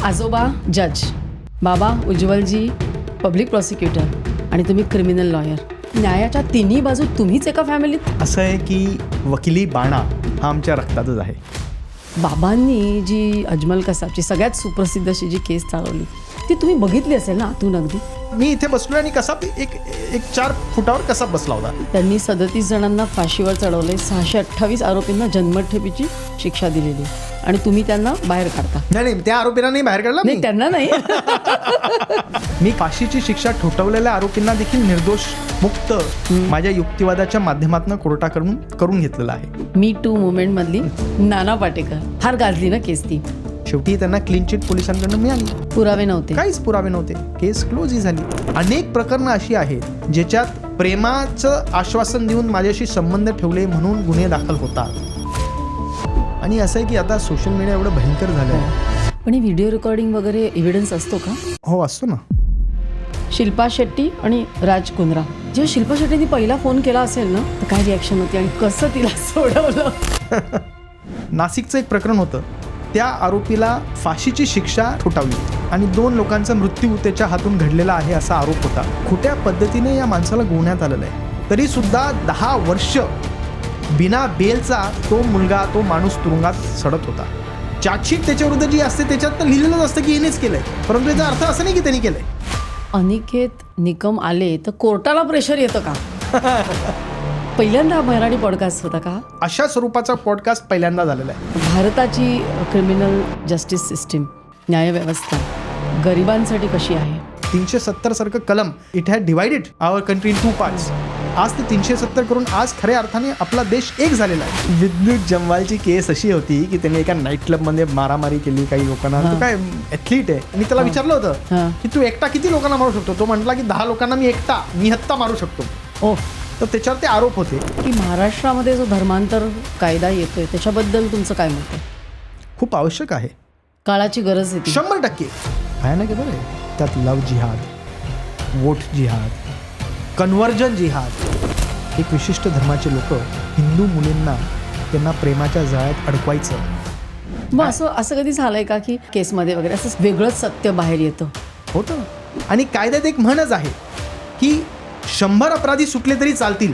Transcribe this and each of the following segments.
आजोबा जज, बाबा उज्ज्वलजी पब्लिक प्रॉसिक्युटर आणि तुम्ही क्रिमिनल लॉयर. न्यायाच्या तिन्ही बाजू तुम्हीच एका फॅमिलीत. असं आहे की वकिली बाणा हा आमच्या रक्तातच आहे. बाबांनी जी अजमल कसाबची सगळ्यात सुप्रसिद्ध अशी जी केस चालवली ती तुम्ही बघितली असेल ना आतून अगदी. मी इथे बसलो आणि कसा एक 4 फुटावर कसा बसला होता. त्यांनी 37 जणांना फाशीवर चढवले, 628 आरोपींना जन्मठेपेची शिक्षा दिलेली आणि तुम्ही त्यांना बाहेर काढता. नाही, त्या आरोपींना नाही बाहेर काढला. नाही, त्यांना नाही. मी फाशीची शिक्षा ठोठावलेल्या आरोपींना देखील निर्दोष मुक्त माझ्या युक्तिवादाच्या माध्यमातून कोर्टाकडून करून घेतलेला आहे. मी टू मुवमेंट मधली नाना पाटेकर फार गाजली ना केस ती. शेवटी त्यांना क्लीन चिट पोलिसांकडून मिळाली. पुरावे नव्हते, काहीच पुरावे नव्हते, केस क्लोज ही झाली. अनेक प्रकरणं अशी आहेत ज्याच्यात प्रेमाचं आश्वासन देऊन माझ्याशी संबंध ठेवले म्हणून गुन्हे दाखल होतात. आणि असं आहे की आता सोशल मीडिया एवढं भयंकर झालं आहे. पण ही व्हिडिओ रेकॉर्डिंग वगैरे एव्हिडन्स असतो का? हो, असतो ना. शिल्पा शेट्टी आणि राज कुंद्रा, जेव्हा शिल्पा शेट्टीने पहिला फोन केला असेल ना तर काय रिॲक्शन होती आणि कसं तिला सोडवलं? नाशिकचं एक प्रकरण होतं. त्या आरोपीला फाशीची शिक्षा ठोठावली आणि 2 लोकांचा मृत्यू त्याच्या हातून घडलेला आहे असा आरोप होता. खोट्या पद्धतीने या माणसाला गोवण्यात आलेलं आहे. तरी सुद्धा 10 वर्ष बिना बेलचा तो मुलगा, तो माणूस तुरुंगात सडत होता. चार्जशीट त्याच्याविरुद्ध जी असते त्याच्यात तर लिहिलेलंच असतं की हिनेच केलंय, परंतु याचा अर्थ असं नाही की त्यांनी केलंय. अनिकेत निकम आले तर कोर्टाला प्रेशर येतं का? पहिल्यांदा मराठी पॉडकास्ट होता का? अशा स्वरूपाचा पॉडकास्ट पहिल्यांदा झालेला आहे. भारताची क्रिमिनल जस्टिस सिस्टीम, न्यायव्यवस्था गरिबांसाठी कशी आहे? 370 सारखं कलम it had divided our country in 2 parts. आज ते 370 करून आज खऱ्या अर्थाने आपला देश एक झालेला आहे. विद्युत जम्वालची केस अशी होती की त्याने एका नाईट क्लबमध्ये मारामारी केली काही लोकांना. तो काय ॲथलीट आहे. मी त्याला विचारलं होतं की तू एकटा किती लोकांना मारू शकतो? तो म्हटला की 10 लोकांना मी एकटा निहत्ता मारू शकतो. ओ, तर त्याच्यावर ते आरोप होते की महाराष्ट्रामध्ये जो धर्मांतर कायदा येतोय त्याच्याबद्दल तुमचं काय मत आहे? खूप आवश्यक आहे, काळाची गरज आहे ती. 100% भयानक आहे. बरं आहे त्यात लव जिहाद, वोट जिहाद, कन्व्हर्जन जिहाद. एक विशिष्ट धर्माचे लोक हिंदू मुलींना त्यांना प्रेमाच्या जाळ्यात अडकवायचं. मग असं कधी झालंय का की केसमध्ये वगैरे असं वेगळंच सत्य बाहेर येतं? होतं. आणि कायद्यात एक म्हणच आहे की 100 अपराधी सुटले तरी चालतील,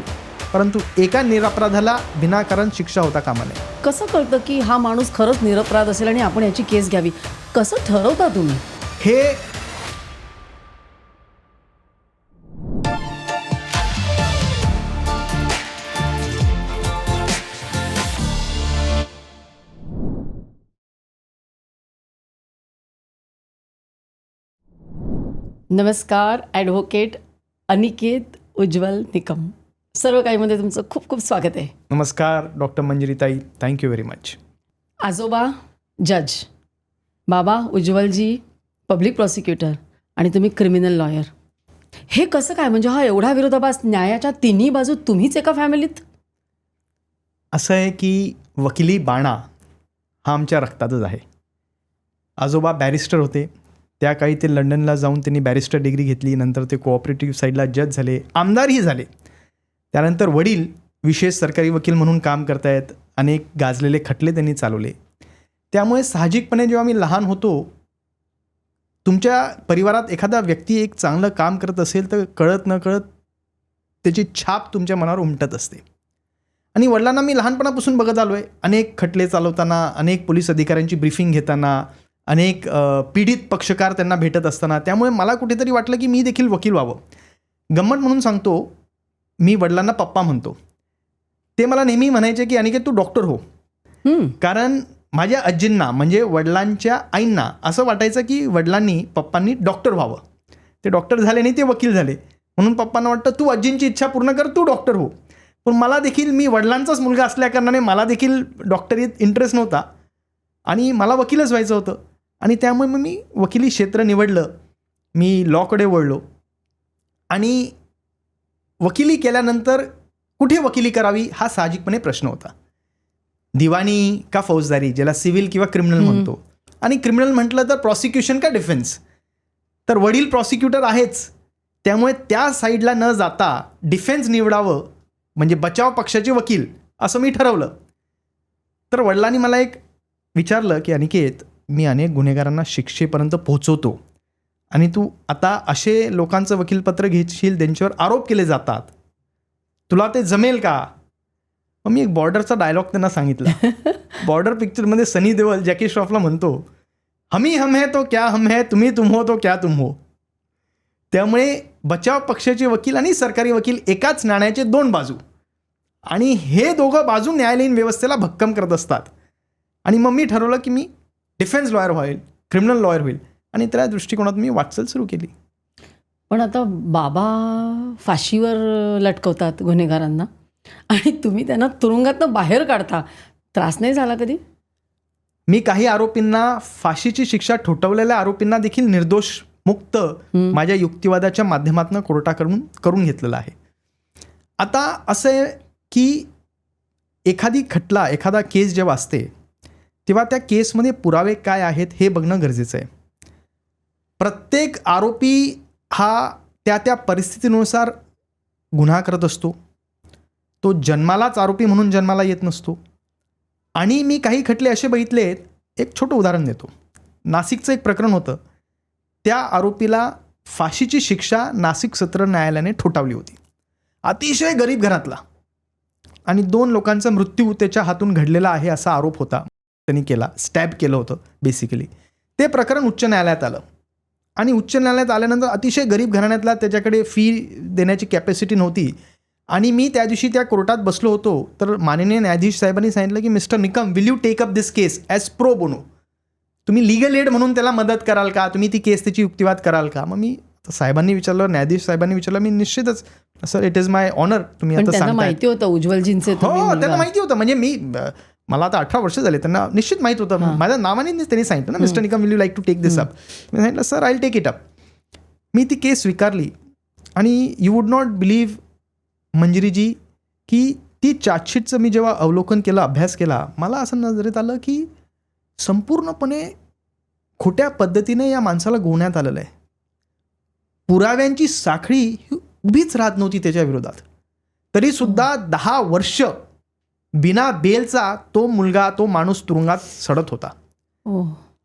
परंतु एका निरपराधाला विनाकारण शिक्षा होता कामा नये. कसं कळतं की हा माणूस खरंच निरपराध असेल आणि आपण याची केस घ्यावी? कसं ठरवता तुम्ही हे? नमस्कार, ॲडव्होकेट अनिकेत उज्ज्वल निकम. सर्व काहीमध्ये तुमचं खूप खूप स्वागत आहे. नमस्कार डॉक्टर मंजिरीताई, थँक्यू व्हेरी मच. आजोबा जज, बाबा उज्ज्वलजी पब्लिक प्रॉसिक्युटर आणि तुम्ही क्रिमिनल लॉयर. हे कसं काय? म्हणजे हा एवढा विरोधाभास, न्यायाच्या तिन्ही बाजू तुम्हीच एका फॅमिलीत. असं आहे की वकिली बाणा हा आमच्या रक्तातच आहे. आजोबा बॅरिस्टर होते. त्या काळी ते लंडनला जाऊन त्यांनी बॅरिस्टर डिग्री घेतली. नंतर ते कोऑपरेटिव्ह साईडला जज झाले, आमदारही झाले. त्यानंतर वडील विशेष सरकारी वकील म्हणून काम करतायत. अनेक गाजलेले खटले त्यांनी चालवले. त्यामुळे साहजिकपणे जेव्हा मी लहान होतो, तुमच्या परिवारात एखादा व्यक्ती एक चांगलं काम करत असेल तर कळत न कळत त्याची छाप तुमच्या मनावर उमटत असते. आणि वडिलांना मी लहानपणापासून बघत आलो आहे. अनेक खटले चालवताना, अनेक पोलीस अधिकाऱ्यांची ब्रीफिंग घेताना, अनेक पीडित पक्षकार त्यांना भेटत असताना. त्यामुळे मला कुठेतरी वाटलं की मी देखील वकील व्हावं. गंमत म्हणून सांगतो, मी वडिलांना पप्पा म्हणतो. ते मला नेहमी म्हणायचे की अनिकेत तू डॉक्टर हो. कारण माझ्या आजींना म्हणजे वडिलांच्या आईंना असं वाटायचं की वडिलांनी पप्पांनी डॉक्टर व्हावं. ते डॉक्टर झाले नाही, ते वकील झाले. म्हणून पप्पांना वाटतं तू आजींची इच्छा पूर्ण कर, तू डॉक्टर हो. पण मला देखील, मी वडिलांचाच मुलगा असल्याकारणाने मला देखील डॉक्टरीत इंटरेस्ट नव्हता आणि मला वकीलच व्हायचं होतं. आणि त्यामुळे मग मी वकिली क्षेत्र निवडलं. मी लॉकडे वळलो आणि वकिली केल्यानंतर कुठे वकिली करावी हा साहजिकपणे प्रश्न होता. दिवाणी का फौजदारी, ज्याला सिव्हिल किंवा क्रिमिनल म्हणतो. आणि क्रिमिनल म्हटलं तर प्रॉसिक्युशन का डिफेन्स. तर वडील प्रॉसिक्युटर आहेच, त्यामुळे त्या साईडला न जाता डिफेन्स निवडावं, म्हणजे बचाव पक्षाचे वकील असं मी ठरवलं. तर वडिलांनी मला एक विचारलं की अनिकेत मी अनेक गुन्हेगारांना शिक्षेपर्यंत पोहोचवतो आणि तू आता असे लोकांचं वकीलपत्र घेशील त्यांच्यावर आरोप केले जातात, तुला ते जमेल का? मग मी एक बॉर्डरचा डायलॉग त्यांना सांगितला. बॉर्डर पिक्चरमध्ये सनी देओल जॅकी श्रॉफला म्हणतो, हमी हम है तो क्या हम है, तुम्ही तुम हो तो क्या तुम हो. त्यामुळे बचाव पक्षाचे वकील आणि सरकारी वकील एकाच नाण्याचे दोन बाजू, आणि हे दोघं बाजू न्यायालयीन व्यवस्थेला भक्कम करत असतात. आणि मग मी ठरवलं की मी डिफेन्स लॉयर होईल, क्रिमिनल लॉयर होईल, आणि त्या दृष्टिकोनात मी वाटचाल सुरू केली. पण आता बाबा फाशीवर लटकवतात गुन्हेगारांना आणि तुम्ही त्यांना तुरुंगातनं बाहेर काढता. त्रास नाही झाला कधी? मी काही आरोपींना फाशीची शिक्षा ठोठावलेल्या आरोपींना देखील निर्दोष मुक्त माझ्या युक्तिवादाच्या माध्यमातून कोर्टाकडून करून घेतलेला आहे. आता असं आहे की एखादा केस जेव्हा असते तेव्हा त्या केसमध्ये पुरावे काय आहेत हे बघणं गरजेचं आहे. प्रत्येक आरोपी हा त्या परिस्थितीनुसार गुन्हा करत असतो. तो जन्मालाच आरोपी म्हणून जन्माला येत नसतो. आणि मी काही खटले असे बघितलेत, एक छोटं उदाहरण देतो. नाशिकचं एक प्रकरण होतं. त्या आरोपीला फाशीची शिक्षा नाशिक सत्र न्यायालयाने ठोठावली होती. अतिशय गरीब घरातला, आणि 2 लोकांचा मृत्यू त्याच्या हातून घडलेला आहे असा आरोप होता. त्यांनी केला, स्टॅब केलं होतं बेसिकली. ते प्रकरण उच्च न्यायालयात आलं, आणि उच्च न्यायालयात आल्यानंतर अतिशय गरीब घराण्यातला त्याच्याकडे फी देण्याची कॅपॅसिटी नव्हती. आणि मी त्या दिवशी त्या कोर्टात बसलो होतो, तर माननीय न्यायाधीश साहेबांनी सांगितलं की Mister Nikam, will you take up this case as pro bono? तुम्ही लिगल एड म्हणून त्याला मदत कराल का? तुम्ही ती केस त्याची युक्तिवाद कराल का? मग मी साहेबांनी विचारलं, न्यायाधीश साहेबांनी विचारलं, मी निश्चितच sir, it is my honour. तुम्ही आता सांगताय. माहिती होतं उज्ज्वलजींचे? हो, त्यांना माहिती होतं. म्हणजे मला आता 18 वर्ष झाले, त्यांना निश्चित माहीत होतं. माझ्या नावाने त्यांनी सांगितलं ना, Mister Nikam, will you like to take this up? मी सांगितलं, sir, I will take it up. मी ती केस स्वीकारली, आणि you would not believe Manjiri ji की ती चार्जशीटचं मी जेव्हा अवलोकन केलं, अभ्यास केला, मला असं नजरेत आलं की संपूर्णपणे खोट्या पद्धतीने या माणसाला गोवण्यात आलेलं आहे. पुराव्यांची साखळी ही उभीच राहत नव्हती त्याच्या विरोधात. तरीसुद्धा 10 वर्ष बिना बेलचा तो माणूस तुरुंगात सडत होता.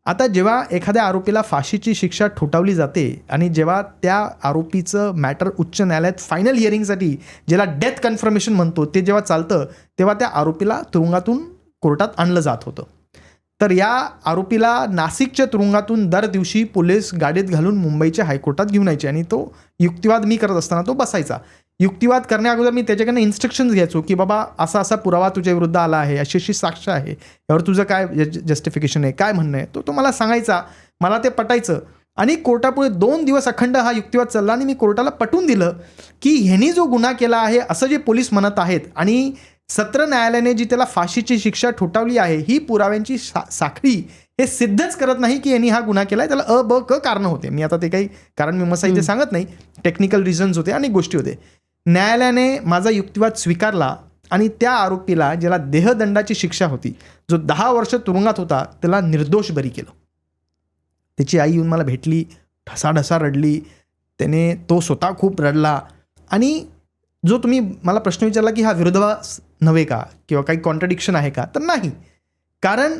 आता जेव्हा एखाद्या आरोपीला फाशीची शिक्षा ठोठावली जाते, आणि जेव्हा त्या आरोपीचं मॅटर उच्च न्यायालयात फायनल हिअरिंगसाठी, ज्याला डेथ कन्फर्मेशन म्हणतो, ते जेव्हा चालतं, तेव्हा त्या आरोपीला तुरुंगातून कोर्टात आणलं जात होतं. तर या आरोपीला नाशिकच्या तुरुंगातून दर दिवशी पोलीस गाडीत घालून मुंबईच्या हायकोर्टात घेऊन यायचे, आणि तो युक्तिवाद मी करत असताना तो बसायचा. युक्तिवाद करण्याअगोदर मी त्याच्याकडनं इन्स्ट्रक्शन्स घ्यायचो की बाबा असा असा पुरावा तुझ्या विरुद्ध आला आहे, अशी अशी साक्ष आहे, यावर तुझं काय जस्टिफिकेशन आहे, काय म्हणणं आहे, तो मला सांगायचा. मला ते पटायचं, आणि कोर्टापुढे 2 दिवस अखंड हा युक्तिवाद चालला. आणि मी कोर्टाला पटवून दिलं की ह्यांनी जो गुन्हा केला आहे असं जे पोलीस म्हणत आहेत, आणि सत्र न्यायालयाने जी त्याला फाशीची शिक्षा ठोठावली आहे, ही पुराव्यांची साखळी हे सिद्धच करत नाही की यांनी हा गुन्हा केला आहे. त्याला ब क कारणं होते. मी आता ते काही कारण मीमांसा इथे सांगत नाही, टेक्निकल रिझन्स होते, अनेक गोष्टी होते. न्यायालयाने माझा युक्तिवाद स्वीकारला, आणि त्या आरोपीला, ज्याला देहदंडाची शिक्षा होती, जो 10 वर्ष तुरुंगात होता, त्याला निर्दोष बरी केलं. त्याची आई येऊन मला भेटली, ढसाढसा रडली, तो स्वतः खूप रडला. आणि जो तुम्ही मला प्रश्न विचारला की हा विरोधाभास नव्हे का, किंवा काही कॉन्ट्रडिक्शन आहे का, तर नाही. कारण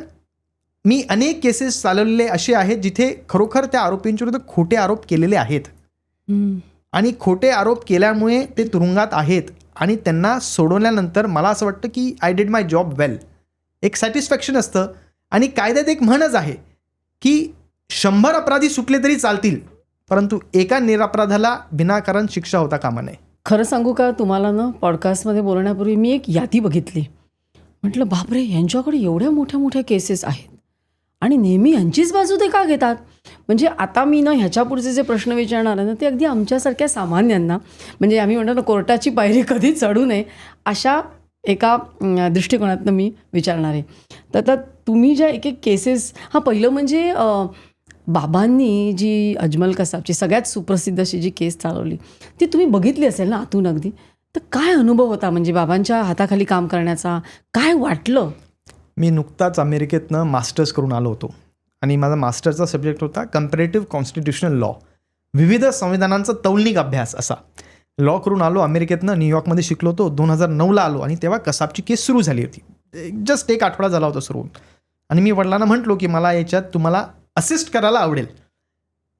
मी अनेक केसेस चालवलेले असे आहेत जिथे खरोखर त्या आरोपींच्या विरुद्ध खोटे आरोप केलेले आहेत, आणि खोटे आरोप केल्यामुळे ते तुरुंगात आहेत, आणि त्यांना सोडवल्यानंतर मला असं वाटतं की आय डिड माय जॉब वेल, एक सॅटिस्फॅक्शन असतं. आणि कायद्यात एक म्हणच आहे की 100 अपराधी सुटले तरी चालतील, परंतु एका निरपराधाला विनाकारण शिक्षा होता कामा नये. खरं सांगू का तुम्हाला ना, पॉडकास्टमध्ये बोलण्यापूर्वी मी एक यादी बघितली. म्हटलं बापरे, यांच्याकडे एवढ्या मोठ्या मोठ्या केसेस आहेत, आणि नेहमी यांचीच बाजू ते का घेतात? म्हणजे आता मी ना ह्याच्या पुढचे जे प्रश्न विचारणार आहे ना, ते अगदी आमच्यासारख्या सामान्यांना, म्हणजे आम्ही म्हणतो ना, कोर्टाची पायरी कधी चढू नये अशा एका दृष्टिकोनातनं मी विचारणार आहे. तर तुम्ही ज्या एक केसेस, पहिलं म्हणजे बाबांनी जी अजमल कसाबची सगळ्यात सुप्रसिद्ध अशी जी केस चालवली, ती तुम्ही बघितली असेल ना आतून अगदी. तर काय अनुभव होता म्हणजे बाबांच्या हाताखाली काम करण्याचा? काय वाटलं? मी नुकताच अमेरिकेतनं मास्टर्स करून आलो होतो, आणि माझा मास्टरचा सब्जेक्ट होता कम्पॅरेटिव्ह कॉन्स्टिट्युशनल लॉ, विविध संविधानांचा तौलनिक अभ्यास असा. लॉ करून आलो अमेरिकेतनं, न्यूयॉर्कमध्ये शिकलो होतो. 2009ला आलो, आणि तेव्हा कसाबची केस सुरू झाली होती. जस्ट एक आठवडा झाला होता सुरू. आणि मी वडिलांना म्हटलो की मला याच्यात तुम्हाला असिस्ट करायला आवडेल.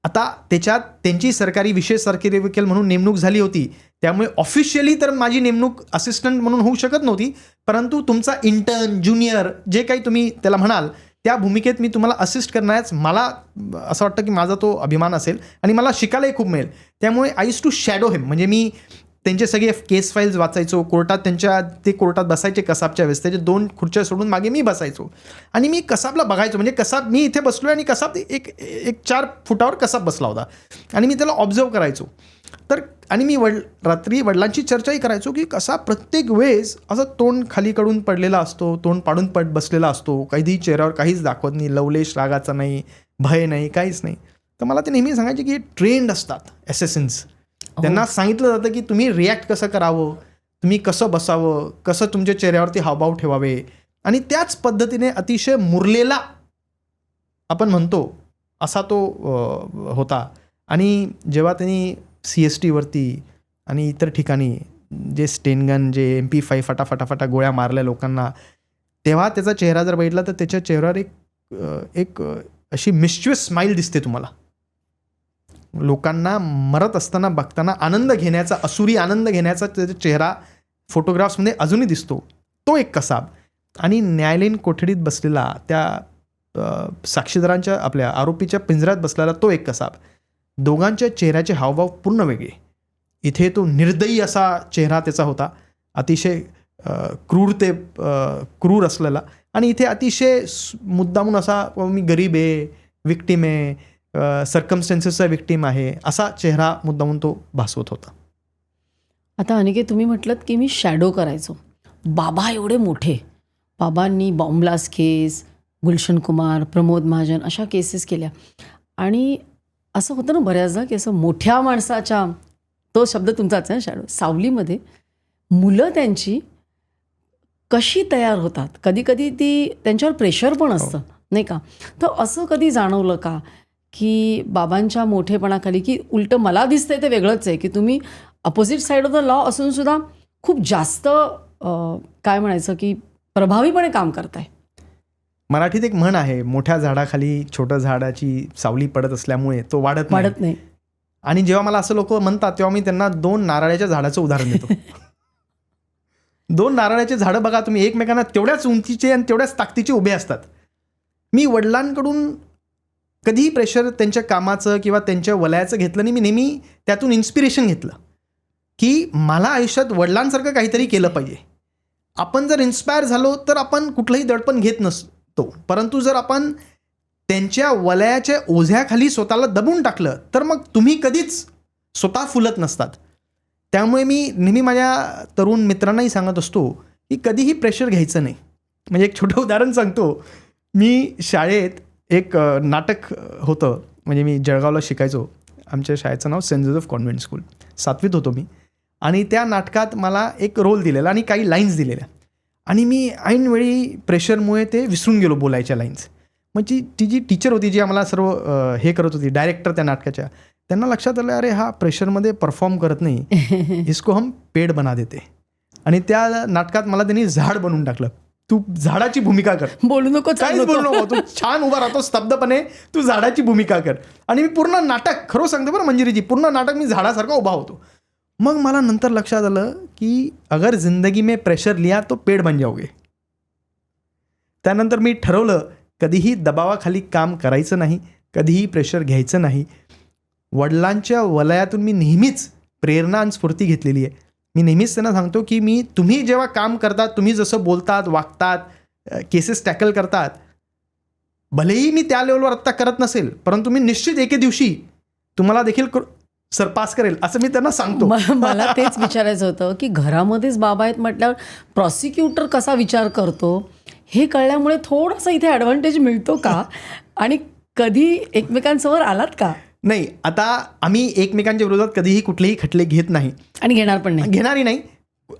आता त्याच्यात त्यांची विशेष सरकारी वकील म्हणून नेमणूक झाली होती, त्यामुळे ऑफिशियली तर माझी नेमणूक असिस्टंट म्हणून होऊ शकत नव्हती, परंतु तुमचा इंटर्न, ज्युनियर जे काही तुम्ही त्याला म्हणाल त्या भूमिकेत मी तुम्हाला असिस्ट करण्यास मला असं वाटतं की माझा तो अभिमान असेल आणि मला शिकायलाही खूप मिळेल. त्यामुळे आय यूज टू शॅडो हिम. म्हणजे मी त्यांचे सगळे केस फाईल्स वाचायचो, कोर्टात ते कोर्टात बसायचे कसाबच्या वेळेस, त्याचे 2 खुर्च्या सोडून मागे मी बसायचो आणि मी कसाबला बघायचो. म्हणजे कसाब मी इथे बसलो आणि कसाब एक 4 फुटावर कसाब बसला होता आणि मी त्याला ऑब्झर्व करायचो. तर आणि मी रात्री वडिलांची चर्चाही करायचो की कसा प्रत्येक वेळेस असं तोंड खाली कडून पडलेला असतो, तोंड पाडून बसलेला असतो, कधीही चेहऱ्यावर काहीच दाखवत नाही, लवलेश रागाचा नाही, भय नाही, काहीच नाही. तर मला ते नेहमी सांगायचे की ट्रेंड असतात ॲसेसिन्स. त्यांना सांगितलं जातं की तुम्ही रिॲक्ट कसं करावं, तुम्ही कसं बसावं, कसं तुमच्या चेहऱ्यावरती हावभाव ठेवावे आणि त्याच पद्धतीने अतिशय मुरलेला आपण म्हणतो असा तो होता. आणि जेव्हा त्यांनी CSTवरती आणि इतर ठिकाणी जे स्टेनगन, जे MP5 फटाफटा गोळ्या मारल्या लोकांना, तेव्हा त्याचा चेहरा जर बघितला तर त्याच्या चेहऱ्यावर एक अशी मिस्चिवस स्माईल दिसते तुम्हाला. लोकांना मरत असताना बघताना आनंद घेण्याचा, असुरी आनंद घेण्याचा त्याचा चेहरा फोटोग्राफ्समध्ये अजूनही दिसतो. तो एक कसाब. आणि न्यायालयीन कोठडीत बसलेला त्या साक्षीदारांच्या आपल्या आरोपीच्या पिंजऱ्यात बसलेला तो एक कसाब. दोघांच्या चेहऱ्याचे हावभाव पूर्ण वेगळे. इथे तो निर्दयी असा चेहरा त्याचा होता, अतिशय क्रूर असलेला, आणि इथे अतिशय मुद्दामून असा मी गरीब आहे, विक्टीम आहे, सर्कमस्टन्सेसचा विक्टीम आहे, असा चेहरा मुद्दामून तो भासवत होता. आता अनिकेत, तुम्ही म्हटलं की मी शॅडो करायचो. बाबा एवढे मोठे, बाबांनी बॉम्ब ब्लास्ट केस, गुलशन कुमार, प्रमोद महाजन अशा केसेस केल्या. आणि असं होतं ना बऱ्याचदा की असं मोठ्या माणसाच्या, तो शब्द तुमचाच आहे शॅडो, सावलीमध्ये मुलं त्यांची कशी तयार होतात, कधी कधी ती त्यांच्यावर प्रेशर पण असतं नाही का. तर असं कधी जाणवलं का की बाबांच्या मोठेपणाखाली की उलटं मला दिसतंय ते वेगळंच आहे, की तुम्ही opposite side of the law असून सुद्धा खूप जास्त काय म्हणायचं की प्रभावीपणे काम करताय. मराठीत एक म्हण आहे, मोठ्या झाडाखाली छोट्या झाडाची सावली पडत असल्यामुळे तो वाढत नाही. आणि जेव्हा मला असं लोक म्हणतात तेव्हा मी त्यांना 2 नारळाच्या झाडाचं उदाहरण देतो. 2 नारळाचे झाडं बघा तुम्ही, एकमेकांना तेवढ्याच उंचीचे आणि तेवढ्याच ताकदीचे उभे असतात. मी वडिलांकडून कधीही प्रेशर त्यांच्या कामाचं किंवा त्यांच्या वलयाचं घेतलं नाही. मी नेहमी त्यातून इन्स्पिरेशन घेतलं की मला आयुष्यात वडिलांसारखं काहीतरी केलं पाहिजे. आपण जर इन्स्पायर झालो तर आपण कुठलंही दडपण घेत नसतो, परंतु जर आपण त्यांच्या वलयाच्या ओझ्याखाली स्वतःला दबून टाकलं तर मग तुम्ही कधीच स्वतः फुलत नसतात. त्यामुळे मी नेहमी माझ्या तरुण मित्रांनाही सांगत असतो की कधीही प्रेशर घ्यायचं नाही. म्हणजे एक छोटं उदाहरण सांगतो. मी शाळेत एक नाटक होतं, म्हणजे मी जळगावला शिकायचो. आमच्या शाळेचं नाव सेंट जोसेफ कॉन्व्हेंट स्कूल. 7वीत होतो मी. आणि त्या नाटकात मला एक रोल दिलेला आणि काही लाईन्स दिलेल्या, आणि मी ऐनवेळी प्रेशरमुळे ते विसरून गेलो बोलायच्या लाईन्स. मग ती जी टीचर होती, जी आम्हाला सर्व हे करत होती, डायरेक्टर त्या नाटकाच्या, त्यांना लक्षात आलं अरे हा प्रेशरमध्ये परफॉर्म करत नाही, इसको हम पेड बना देते. आणि त्या नाटकात मला त्यांनी झाड बनवून टाकलं. तू झाडाची भूमिका कर, बोलू नको, काहीच बोलू नको, तू छान उभा राहतो स्तब्धपणे, तू झाडाची भूमिका कर. आणि मी पूर्ण नाटक, खरं सांगतो बरं मंजिरीजी, पूर्ण नाटक मी झाडासारखा उभा होतो. मग मला नंतर लक्षात आलं की अगर जिंदगी में प्रेशर लिया तो पेड़ बन जाओगे. त्यानंतर मी ठरवलं कधीही दबावाखाली काम करायचं नाही, कधीही प्रेशर घ्यायचं नाही. वडिलांच्या वलयातून मी नेहमीच प्रेरणा आणि स्फूर्ती घेतलेली आहे. मी नेहमीच त्यांना सांगतो की तुम्ही जेव्हा काम करतात, तुम्ही जसं बोलतात, वागतात, केसेस टॅकल करतात, भलेही मी त्या लेवलवर आत्ता करत नसेल, परंतु मी निश्चित एके दिवशी तुम्हाला देखील सरपास करेल असं मी त्यांना सांगतो. मला तेच विचारायचं होतं की घरामध्येच बाबा आहेत म्हटल्यावर प्रॉसिक्युटर कसा विचार करतो हे कळल्यामुळे थोडासा इथे ॲडव्हान्टेज मिळतो का, आणि कधी एकमेकांसमोर आलात का? नाही, आता आम्ही एकमेकांच्या विरोधात कधीही कुठलेही खटले घेत नाही आणि घेणार पण नाही, घेणारही नाही.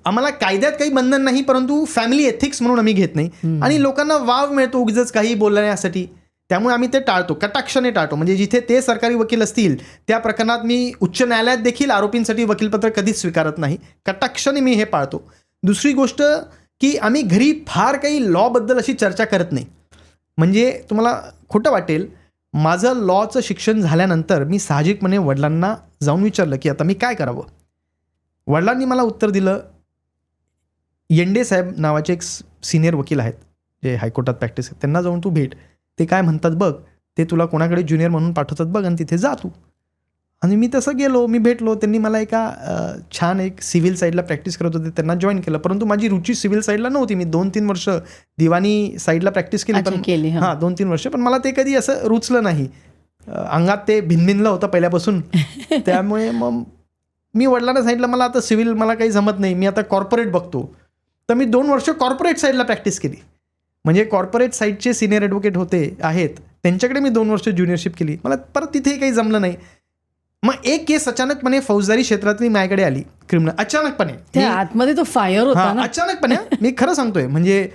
आम्हाला कायद्यात काही बंधन नाही, परंतु फॅमिली एथिक्स म्हणून आम्ही घेत नाही. आणि लोकांना वाव मिळतो उगीच काही बोलण्यासाठी, त्यामुळे आम्ही ते टाळतो, कटाक्षाने टाळतो. म्हणजे जिथे ते सरकारी वकील असतील त्या प्रकरणात मी उच्च न्यायालयात देखील आरोपींसाठी वकीलपत्र कधीच स्वीकारत नाही. कटाक्षाने मी हे पाळतो. दुसरी गोष्ट की आम्ही घरी फार काही लॉबद्दल अशी चर्चा करत नाही. म्हणजे तुम्हाला खोटं वाटेल, माझं लॉचं शिक्षण झाल्यानंतर मी साहजिकपणे वडिलांना जाऊन विचारलं की आता मी काय करावं. वडिलांनी मला उत्तर दिलं, येंडे साहेब नावाचे एक सिनियर वकील आहेत जे हायकोर्टात प्रॅक्टिस आहेत, त्यांना जाऊन तू भेट, ते काय म्हणतात बघ, ते तुला कोणाकडे ज्युनियर म्हणून पाठवतात बघ आणि तिथे जा तू. आणि मी तसं गेलो, मी भेटलो. त्यांनी मला एका छान एक सिव्हिल साईडला प्रॅक्टिस करत होते त्यांना जॉईन केलं. परंतु माझी रुची सिव्हिल साईडला नव्हती. मी 2-3 वर्ष दिवाणी साईडला प्रॅक्टिस केली, पण हां 2-3 वर्ष, पण मला ते कधी असं रुचलं नाही. अंगात ते भिनभिनलं होतं पहिल्यापासून. त्यामुळे मग मी वडिलांना सांगितलं मला आता सिव्हिल मला काही जमत नाही, मी आता कॉर्पोरेट बघतो. तर मी 2 वर्ष कॉर्पोरेट साईडला प्रॅक्टिस केली. म्हणजे कॉर्पोरेट साईडचे सिनियर ॲडव्होकेट आहेत त्यांच्याकडे मी 2 वर्ष ज्युनियरशिप केली. मला परत तिथेही काही जमलं नाही. मग एक केस अचानकपणे फौजदारी क्षेत्रातली माझ्याकडे आली, क्रिमिनल. अचानकपणे आतमध्ये तो फायर होता ना, अचानकपणे. मी खरं सांगतोय, म्हणजे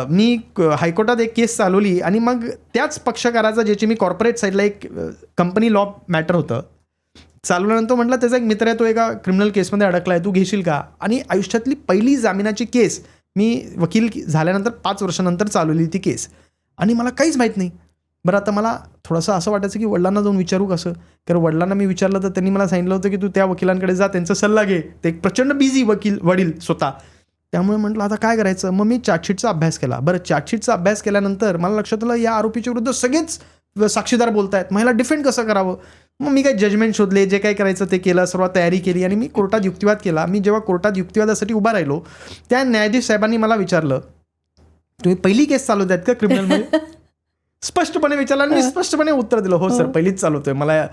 मी हायकोर्टात एक केस चालवली आणि मग त्याच पक्षकाराचा, ज्याची मी कॉर्पोरेट साईडला एक कंपनी लॉ मॅटर होतं चालवल्यानंतर म्हटलं त्याचा एक मित्र आहे, तो एका क्रिमिनल केसमध्ये अडकला आहे, तू घेशील का. आणि आयुष्यातली पहिली जामिनाची केस मी वकील झाल्यानंतर 5 वर्षानंतर चालवली ती केस. आणि मला काहीच माहीत नाही. बरं, आता मला थोडंसं असं वाटायचं की वडिलांना जाऊन विचारू कसं, कारण वडिलांना मी विचारलं तर त्यांनी मला सांगितलं होतं की तू त्या वकिलांकडे जा, त्यांचा सल्ला घे. ते एक प्रचंड बिझी वडील स्वतः. त्यामुळे म्हटलं आता काय करायचं. मग मी चार्जशीटचा अभ्यास केला. बरं, चार्जशीटचा अभ्यास केल्यानंतर मला लक्षात आलं या आरोपीच्या विरुद्ध सगळेच साक्षीदार बोलत आहेत, मला डिफेंड कसं करावं. मग मी काही जजमेंट शोधले, जे काही करायचं ते केलं, सर्व तयारी केली आणि मी कोर्टात युक्तिवाद केला. मी जेव्हा कोर्टात युक्तिवादासाठी उभा राहिलो, त्या न्यायाधीश साहेबांनी मला विचारलं, तुम्ही पहिली केस चालवत आहेत का क्रिमिनलमध्ये. स्पष्टपणे विचारलं आणि मी स्पष्टपणे उत्तर दिलं, हो सर, पहिलीच चालवतोय मला.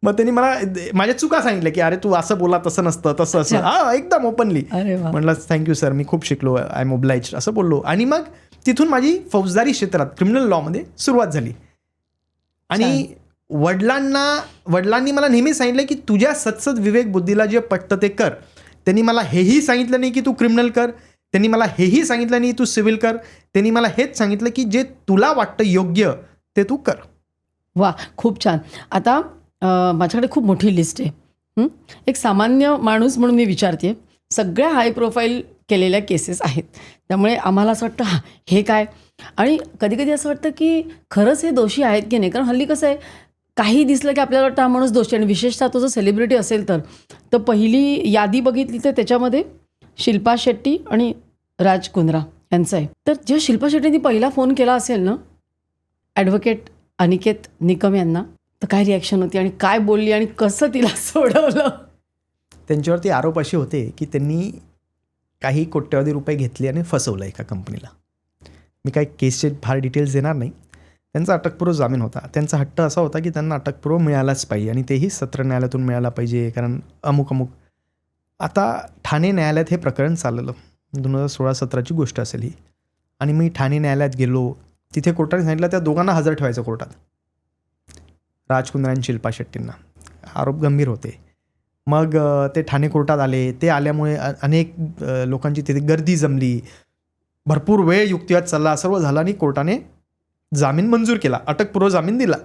मग त्यांनी मला माझ्या चुका सांगितल्या की अरे तू असं बोला, तसं नसतं, तसं असं. हा, एकदम ओपनली म्हटलं थँक्यू सर, मी खूप शिकलो, आय एम ओब्लाइज्ड असं बोललो. आणि मग तिथून माझी फौजदारी क्षेत्रात क्रिमिनल लॉमध्ये सुरुवात झाली. आणि वडिलांनी मला नेहमी सांगितलं की तुझ्या सत्सद विवेक बुद्धीला जे पटतं ते कर. त्यांनी मला हेही सांगितलं नाही की तू क्रिमिनल कर, त्यांनी मला हेही सांगितलं नाही तू सिव्हिल कर. त्यांनी मला हेच सांगितलं की जे तुला वाटतं योग्य ते तू कर. वा, खूप छान. आता माझ्याकडे खूप मोठी लिस्ट आहे. एक सामान्य माणूस म्हणून मी विचारते, सगळ्या हाय प्रोफाईल केलेल्या केसेस आहेत, त्यामुळे आम्हाला असं वाटतं हां हे काय. आणि कधी असं वाटतं की खरंच हे दोषी आहेत की नाही. कारण हल्ली कसं आहे, काही दिसलं की आपल्याला वाटतं हा माणूस दोषी. आणि विशेषतः तो जर सेलिब्रिटी असेल तर पहिली यादी बघितली तर त्याच्यामध्ये शिल्पा शेट्टी आणि राज कुंद्रा यांचं आहे. तर जेव्हा शिल्पा शेट्टींनी पहिला फोन केला असेल ना ॲडव्होकेट अनिकेत निकम यांना, तर काय रिॲक्शन होती आणि काय बोलली आणि कसं तिला सोडवलं. त्यांच्यावरती आरोप असे होते की त्यांनी काही कोट्यवधी रुपये घेतले आणि फसवलं एका कंपनीला. मी काही केसचे फार डिटेल्स देणार नाही. त्यांचा अटकपूर्व जामीन होता. त्यांचा हट्ट असा होता की त्यांना अटकपूर्व मिळालाच पाहिजे आणि तेही सत्र न्यायालयातून मिळाला पाहिजे, कारण अमुक. आता ठाणे न्यायालयात हे प्रकरण चाललं, 2016-17ची गोष्ट असेल ही. आणि मी ठाणे न्यायालयात गेलो. तिथे कोर्टाने सांगितलं त्या दोघांना हजर ठेवायचं कोर्टात, राज कुंद्रा आणि शिल्पा शेट्टींना. आरोप गंभीर होते. मग ते ठाणे कोर्टात आले. ते आल्यामुळे अनेक लोकांची तिथे गर्दी जमली, भरपूर वेळ युक्तिवाद चालला, सर्व झालं आणि कोर्टाने जामीन मंजूर केला, अटकपूर्व जामीन दिला.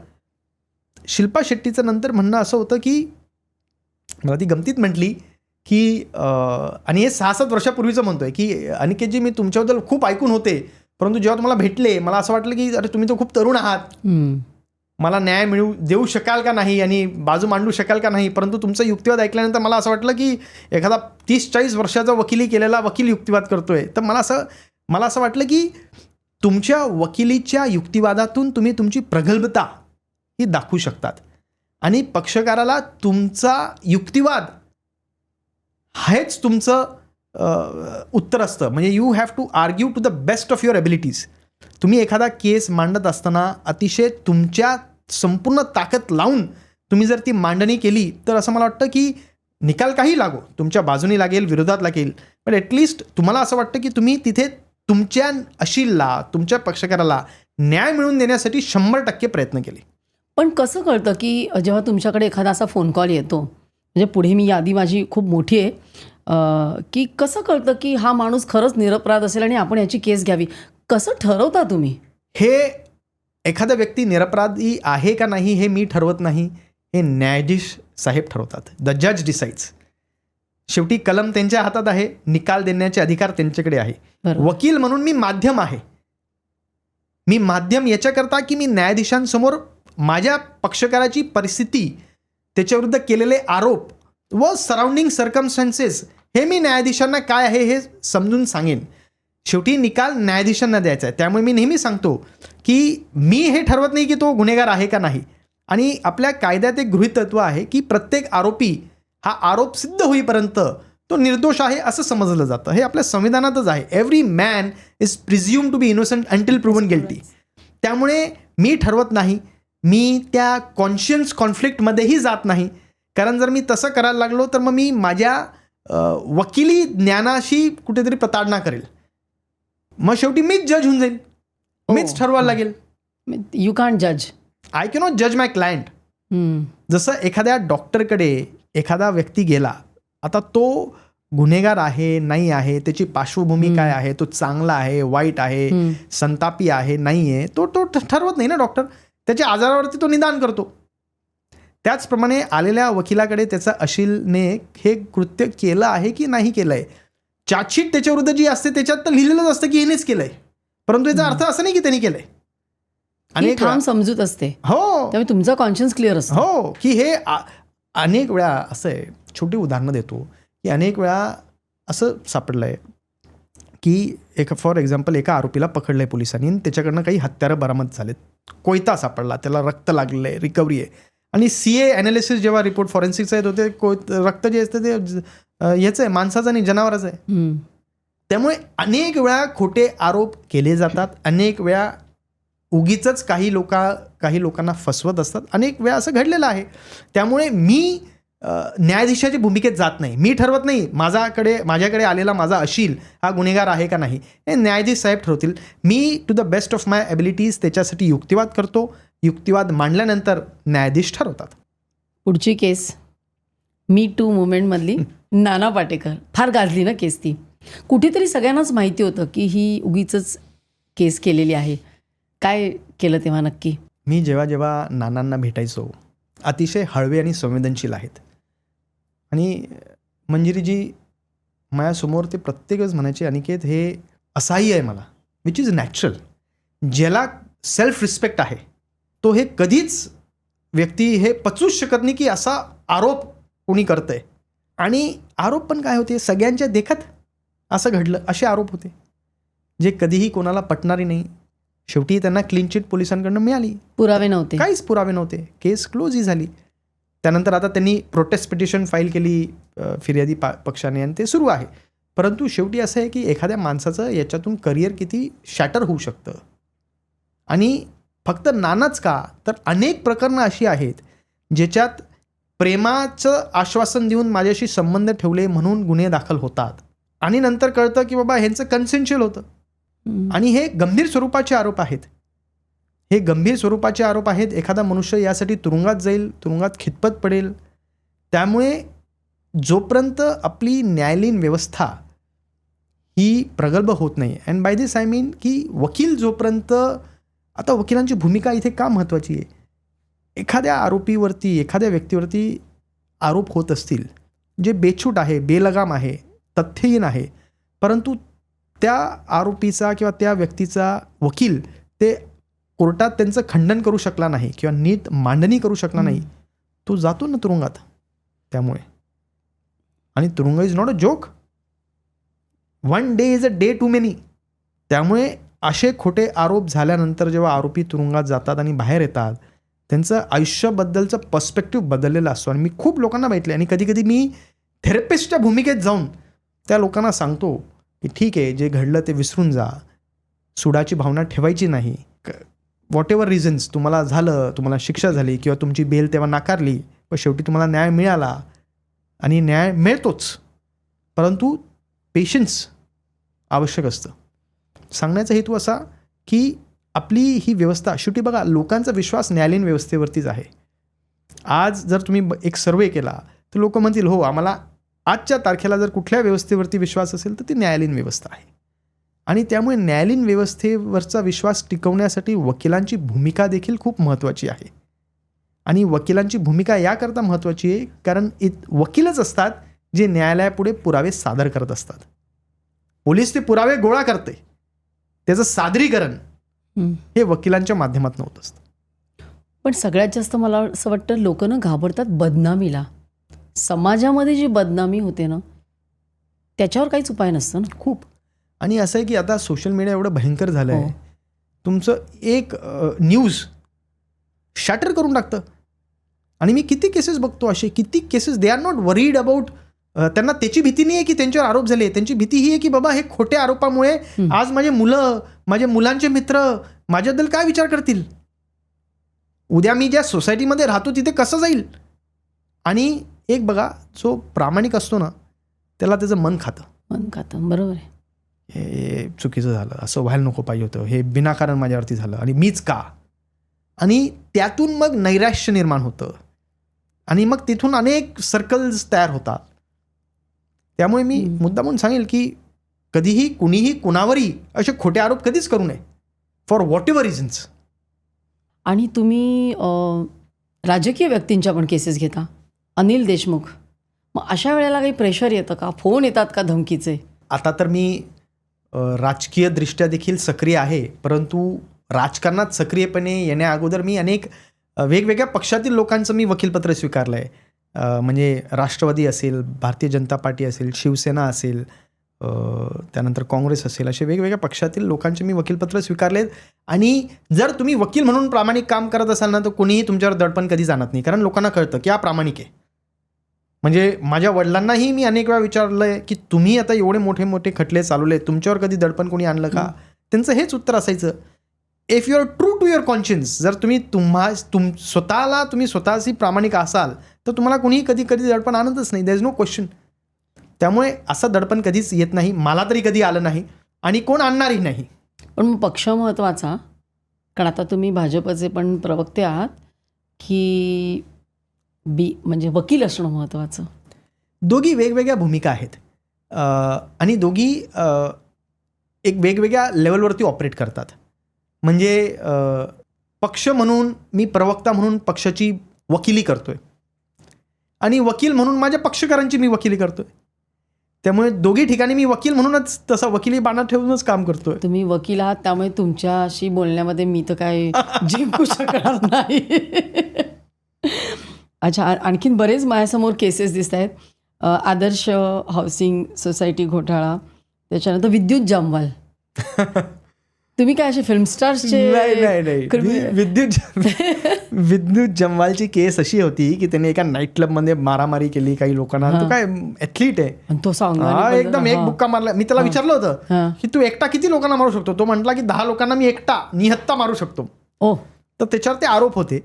शिल्पा शेट्टीचं नंतर म्हणणं असं होतं की, मला ती गमतीत म्हटली की आणि हे 6-7 वर्षापूर्वीचं म्हणतोय की अनिकेतजी, मी तुमच्याबद्दल खूप ऐकून होते, परंतु जेव्हा तुम्हाला भेटले मला असं वाटलं की अरे तुम्ही तर खूप तरुण आहात, मला न्याय देऊ शकाल का नाही आणि बाजू मांडू शकाल का नाही. परंतु तुमचा युक्तिवाद ऐकल्यानंतर मला असं वाटलं की एखादा 30-40 वर्षाचा वकिली केलेला वकील युक्तिवाद करतोय. तर मला असं वाटलं की तुमच्या वकिलीच्या युक्तिवादातून तुम्ही तुमची प्रगल्भता ही दाखवू शकतात आणि पक्षकाराला तुमचा युक्तिवाद हेच तुमचं उत्तर असतं. म्हणजे you have to argue to the best of your abilities. तुम्ही एखादा केस मांडत असताना अतिशय तुमच्या संपूर्ण ताकद लावून तुम्ही जर ती मांडणी केली तर असं मला वाटतं की निकाल काही लागो, तुमच्या बाजूने लागेल, विरोधात लागेल, पण ॲटलिस्ट तुम्हाला असं वाटतं की तुम्ही तिथे तुमच्या अशीलला, तुमच्या पक्षकाराला न्याय मिळवून देण्यासाठी 100% प्रयत्न केले. पण कसं कळतं की जेव्हा तुमच्याकडे एखादा असा फोन कॉल येतो, म्हणजे पुढे मी यादी माझी खूप मोठी आहे, की कसं कळतं की हा माणूस खरंच निरपराध असेल आणि आपण याची केस घ्यावी. कसं ठरवता तुम्ही? हे एखादा व्यक्ती निरपराधी आहे का नाही हे मी ठरवत नाही, हे न्यायाधीश साहेब ठरवतात. द जज डिसाइड्स. शेवटी कलम त्यांच्या हातात आहे, निकाल देण्याचे अधिकार त्यांच्याकडे आहे. वकील म्हणून मी माध्यम आहे. मी माध्यम याच्याकरता की मी न्यायाधीशांसमोर माझ्या पक्षकाराची परिस्थिती, त्याच्याविरुद्ध केलेले आरोप व सराउंडिंग सर्कमस्टन्सेस हे मी न्यायाधीशांना काय आहे हे समजून सांगेन. शेवटी निकाल न्यायाधीशांना द्यायचा आहे. त्यामुळे मी नेहमी सांगतो की मी हे ठरवत नाही की तो गुन्हेगार आहे का नाही. आणि आपल्या कायद्यात एक गृहीत तत्व आहे की प्रत्येक आरोपी हा आरोप सिद्ध होईपर्यंत तो निर्दोष आहे असं समजलं जातं. हे आपल्या संविधानातच आहे. Every man is presume to be innocent until proven guilty. त्यामुळे मी ठरवत नाही, मी त्या कॉन्शियन्स कॉन्फ्लिक्टमध्येही जात नाही. कारण जर मी तसं करायला लागलो तर मग मी माझ्या वकिली ज्ञानाशी कुठेतरी प्रताडणा करेल. मग शेवटी मीच जज होऊन जाईल, मीच ठरवायला लागेल. यू कांट जज. आय कॅनॉट जज माय क्लायंट. जसं एखाद्या डॉक्टरकडे एखादा व्यक्ती गेला, आता तो गुन्हेगार आहे नाही आहे, त्याची पार्श्वभूमी काय आहे, तो चांगला आहे वाईट आहे, संतापी आहे नाही आहे, तो ठरवत नाही ना डॉक्टर. त्याच्या आजारावरती तो निदान करतो. त्याचप्रमाणे आलेल्या वकिलाकडे त्याचा अशीलने हे कृत्य केलं आहे की नाही केलं आहे, चार्जशीट त्याच्याविरुद्ध जी असते त्याच्यात तर लिहिलेलंच असतं की हेनेच केलंय, परंतु याचा अर्थ असं नाही की त्यांनी केलंय. आणि ठाम समजूत असते. हो, त्यामुळे तुमचा कॉन्शियन्स क्लिअर असतो. हो, की हे अनेक वेळा असं आहे. छोटी उदाहरणं देतो की अनेक वेळा असं सापडलं आहे की फॉर एक्झाम्पल एका आरोपीला पकडलं आहे पोलिसांनी आणि त्याच्याकडनं काही हत्यारं बरामद झालेत. कोयता सापडला, त्याला रक्त लागलेलं आहे, रिकव्हरी आहे. आणि CA ॲनालिसिस जेव्हा रिपोर्ट फॉरेन्सिकचा येत होते, रक्त जे असतं ते याचं आहे, माणसाचं नाही जनावराचं आहे. त्यामुळे अनेक वेळा खोटे आरोप केले जातात. अनेक वेळा उगीचच काही लोकांना फसवत असतात. अनेक वेळा असं घडलेलं आहे. त्यामुळे मी न्यायाधीशाच्या भूमिकेत जात नाही. मी ठरवत नाही माझ्याकडे आलेला माझा अशील हा गुन्हेगार आहे का नाही, हे न्यायाधीश साहेब ठरवतील. मी to the best of my abilities त्याच्यासाठी युक्तिवाद करतो. युक्तिवाद मांडल्यानंतर न्यायाधीश ठरवतात. पुढची केस मी टू मुवमेंटमधली नाना पाटेकर. फार गाजली ना केस ती. कुठेतरी सगळ्यांनाच माहिती होतं की ही उगीचच केस केलेली आहे. काय केलं तेव्हा नक्की? मी जेव्हा नानांना भेटायचो, अतिशय हळवे आणि संवेदनशील आहेत. आणि मंजिरीजी माझ्यासमोर ते प्रत्येकच म्हणायचे, अनिकेत हे असहाय्य आहे मला, विच इज नॅचरल. ज्याला सेल्फ रिस्पेक्ट आहे तो हे कधीच व्यक्ती हे पचूच शकत नाही की असा आरोप कोणी करतंय. आणि आरोप पण काय होते, सगळ्यांच्या देखत असं घडलं असे आरोप होते जे कधीही कोणाला पटणारी नाही. शेवटी त्यांना क्लीन चिट पोलिसांकडनं मिळाली. पुरावे नव्हते, काहीच पुरावे नव्हते. केस क्लोजही झाली. त्यानंतर आता त्यांनी प्रोटेस्ट पिटिशन फाईल केली फिर्यादी पक्षाने आणि ते सुरू आहे. परंतु शेवटी असं आहे की एखाद्या माणसाचं याच्यातून करिअर किती शॅटर होऊ शकतं. आणि फक्त नानाच का, तर अनेक प्रकरणं अशी आहेत ज्याच्यात प्रेमाचं आश्वासन देऊन माझ्याशी संबंध ठेवले म्हणून गुन्हे दाखल होतात आणि नंतर कळतं की बाबा ह्यांचं कन्सेन्शियल होतं. आणि हे गंभीर स्वरूपाचे आरोप आहेत. हे गंभीर स्वरूपाचे आरोप आहेत. एखादा मनुष्य यासाठी तुरुंगात जाईल, तुरुंगात खितपत पडेल. त्यामुळे जोपर्यंत आपली न्यायालयीन व्यवस्था ही प्रगल्भ होत नाही, and by this I mean की वकील जोपर्यंत, आता वकिलांची भूमिका इथे का महत्त्वाची आहे, एखाद्या आरोपीवरती एखाद्या व्यक्तीवरती आरोप होत असतील जे बेछूट आहे, बेलगाम आहे, तथ्यहीन आहे, परंतु त्या आरोपीचा किंवा त्या व्यक्तीचा वकील ते कोर्टात त्यांचं खंडन करू शकला नाही किंवा नीट मांडणी करू शकला नाही, तो जातो ना तुरुंगात. त्यामुळे आणि तुरुंग is not a joke. 1 day is a day too many. त्यामुळे असे खोटे आरोप झाल्यानंतर जेव्हा आरोपी तुरुंगात जातात आणि बाहेर येतात, त्यांचं आयुष्याबद्दलचं पर्स्पेक्टिव्ह बदललेलं असतो. आणि मी खूप लोकांना भेटले आणि कधी मी थेरपिस्टच्या भूमिकेत जाऊन त्या लोकांना सांगतो की ठीक आहे, जे घडलं ते विसरून जा, सुडाची भावना ठेवायची नाही. व्हॉट एव्हर रिझन्स तुम्हाला झालं, तुम्हाला शिक्षा झाली किंवा तुमची बेल तेव्हा नाकारली, पण शेवटी तुम्हाला न्याय मिळाला आणि न्याय मिळतोच, परंतु पेशन्स आवश्यक असतं. सांगण्याचा हेतू असा की आपली ही व्यवस्था, शेवटी बघा लोकांचा विश्वास न्यायालयीन व्यवस्थेवरतीच आहे. आज जर तुम्ही एक सर्वे केला तर लोक म्हणतील हो, आम्हाला आजच्या तारखेला जर कुठल्या व्यवस्थेवरती विश्वास असेल तर ती न्यायालयीन व्यवस्था आहे. आणि त्यामुळे न्यायालयीन व्यवस्थेवरचा विश्वास टिकवण्यासाठी वकिलांची भूमिका देखील खूप महत्त्वाची आहे. आणि वकिलांची भूमिका याकरता महत्त्वाची आहे कारण वकीलच असतात जे न्यायालयापुढे पुरावे सादर करत असतात. पोलीस ते पुरावे गोळा करते, त्याचं सादरीकरण हे वकिलांच्या माध्यमातून होत असतं. पण सगळ्यात जास्त मला असं वाटतं लोक ना घाबरतात बदनामीला. समाजामध्ये जी बदनामी होते ना त्याच्यावर काहीच उपाय नसतं ना. खूप. आणि असं आहे की आता सोशल मीडिया एवढं भयंकर झालं आहे, तुमचं एक न्यूज शॅटर करून टाकतं. आणि मी किती केसेस बघतो असे, किती cases they are not worried about. त्यांना त्याची भीती नाही आहे की त्यांच्यावर आरोप झाले, त्यांची भीती ही आहे की बाबा हे खोट्या आरोपामुळे आज माझे मुलं, माझे मुलांचे मित्र माझ्याबद्दल काय विचार करतील, उद्या मी ज्या सोसायटीमध्ये राहतो तिथे कसं जाईल. आणि एक बघा, जो प्रामाणिक असतो ना त्याला त्याचं मन खातं. बरोबर आहे. हे चुकीचं झालं, असं व्हायला नको पाहिजे होतं, हे विनाकारण माझ्यावरती झालं आणि मीच का. आणि त्यातून मग नैराश्य निर्माण होतं आणि मग तिथून अनेक सर्कल्स तयार होतात. त्यामुळे मी मुद्दामून सांगेल की कधीही कुणीही कुणावरही असे खोटे आरोप कधीच करू नये, फॉर व्हॉट एव्हर रिझन्स. आणि तुम्ही राजकीय व्यक्तींच्या पण केसेस घेता, अनिल देशमुख. मग अशा वेळेला काही प्रेशर येतं का, फोन येतात का धमकीचे? आता तर मी राजकीयदृष्ट्या देखील सक्रिय आहे, परंतु राजकारणात सक्रियपणे येण्या अगोदर मी अनेक वेगवेगळ्या पक्षातील लोकांचं मी वकीलपत्र स्वीकारलं आहे. म्हणजे राष्ट्रवादी असेल, भारतीय जनता पार्टी असेल, शिवसेना असेल, त्यानंतर काँग्रेस असेल, असे वेगवेगळ्या पक्षातील लोकांचे मी वकीलपत्र स्वीकारलेत. आणि जर तुम्ही वकील म्हणून प्रामाणिक काम करत असाल ना तर कोणीही तुमच्यावर दडपण कधी जाणत नाही, कारण लोकांना कळतं की हा प्रामाणिक आहे. म्हणजे माझ्या वडिलांनाही मी अनेक वेळा विचारलं आहे की तुम्ही आता एवढे मोठे मोठे खटले चालवले, तुमच्यावर कधी दडपण कोणी आणलं का. त्यांचं हेच उत्तर असायचं, if you are true to your conscience, जर तुम्ही स्वतःशी प्रामाणिक असाल तर तुम्हाला कोणीही कधी दडपण आणतच नाही, देर इज नो क्वेश्चन. त्यामुळे असं दडपण कधीच येत नाही, मला तरी कधी आलं नाही आणि कोण आणणारही नाही. पण मग पक्ष महत्त्वाचा, कारण आता तुम्ही भाजपचे पण प्रवक्ते आहात, की म्हणजे वकील असणं महत्त्वाचं? दोघी वेगवेगळ्या भूमिका आहेत आणि दोघी एक वेगवेगळ्या लेवलवरती ऑपरेट करतात. म्हणजे पक्ष म्हणून मी प्रवक्ता म्हणून पक्षाची वकिली करतोय आणि वकील म्हणून माझ्या पक्षकारांची मी वकिली करतोय. त्यामुळे दोघी ठिकाणी मी वकील म्हणूनच तसा वकिली बाणा ठेवूनच काम करतोय. तुम्ही वकील आहात त्यामुळे तुमच्याशी बोलण्यामध्ये मी तर काय जिंकू शकणार नाही. अच्छा, आणखीन बरेच माझ्यासमोर केसेस दिसत आहेत. आदर्श हाऊसिंग सोसायटी घोटाळा, त्याच्यानंतर विद्युत जामवाल. तुम्ही काय असे फिल्म स्टार्सचे? नाही. विद्युत जमवालची केस अशी होती की त्याने एका नाईट क्लबमध्ये मारामारी केली काही लोकांना. तो काय ॲथलीट आहे, तो एकदम एक बुक्का मारला. मी त्याला विचारलं होतं की तू एकटा किती लोकांना मारू शकतो. तो म्हटला की 10 लोकांना मी एकटा निहत्ता मारू शकतो. तर त्याच्यावर ते आरोप होते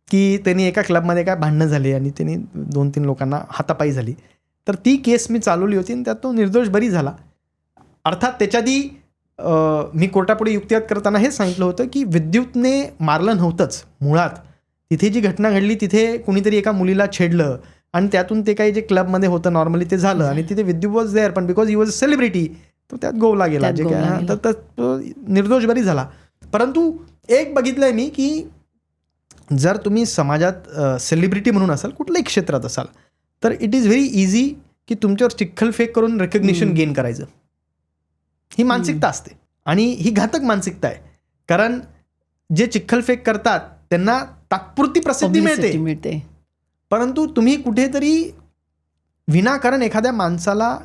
की त्यांनी एका क्लबमध्ये काय भांडणं झाली आणि त्यांनी 2-3 लोकांना हातापाई झाली. तर ती केस मी चालवली होती आणि त्यात तो निर्दोष बरी झाला. अर्थात त्याच्या आधी मी कोर्टापुढे युक्तिवाद करताना हे सांगितलं होतं की विद्युतने मारलं नव्हतंच मुळात. तिथे जी घटना घडली तिथे कुणीतरी एका मुलीला छेडलं आणि त्यातून ते काही जे क्लबमध्ये होतं नॉर्मली ते झालं आणि तिथे विद्युत वॉज देअर, पण because he was a celebrity तो त्यात गोवला गेला, जे काय तर निर्दोष बरी झाला. परंतु एक बघितलंय मी की जर तुम्ही समाजात सेलिब्रिटी म्हणून असाल, कुठल्याही क्षेत्रात असाल, तर इट इज व्हेरी इझी की तुमच्यावर चिखलफेक करून रेकग्निशन गेन करायचं. ही मानसिकता असते आणि ही घातक मानसिकता आहे. कारण जे चिखलफेक करतात त्यांना तात्पुरती प्रसिद्धी मिळते, परंतु तुम्ही कुठेतरी विनाकारण एखाद्या माणसाला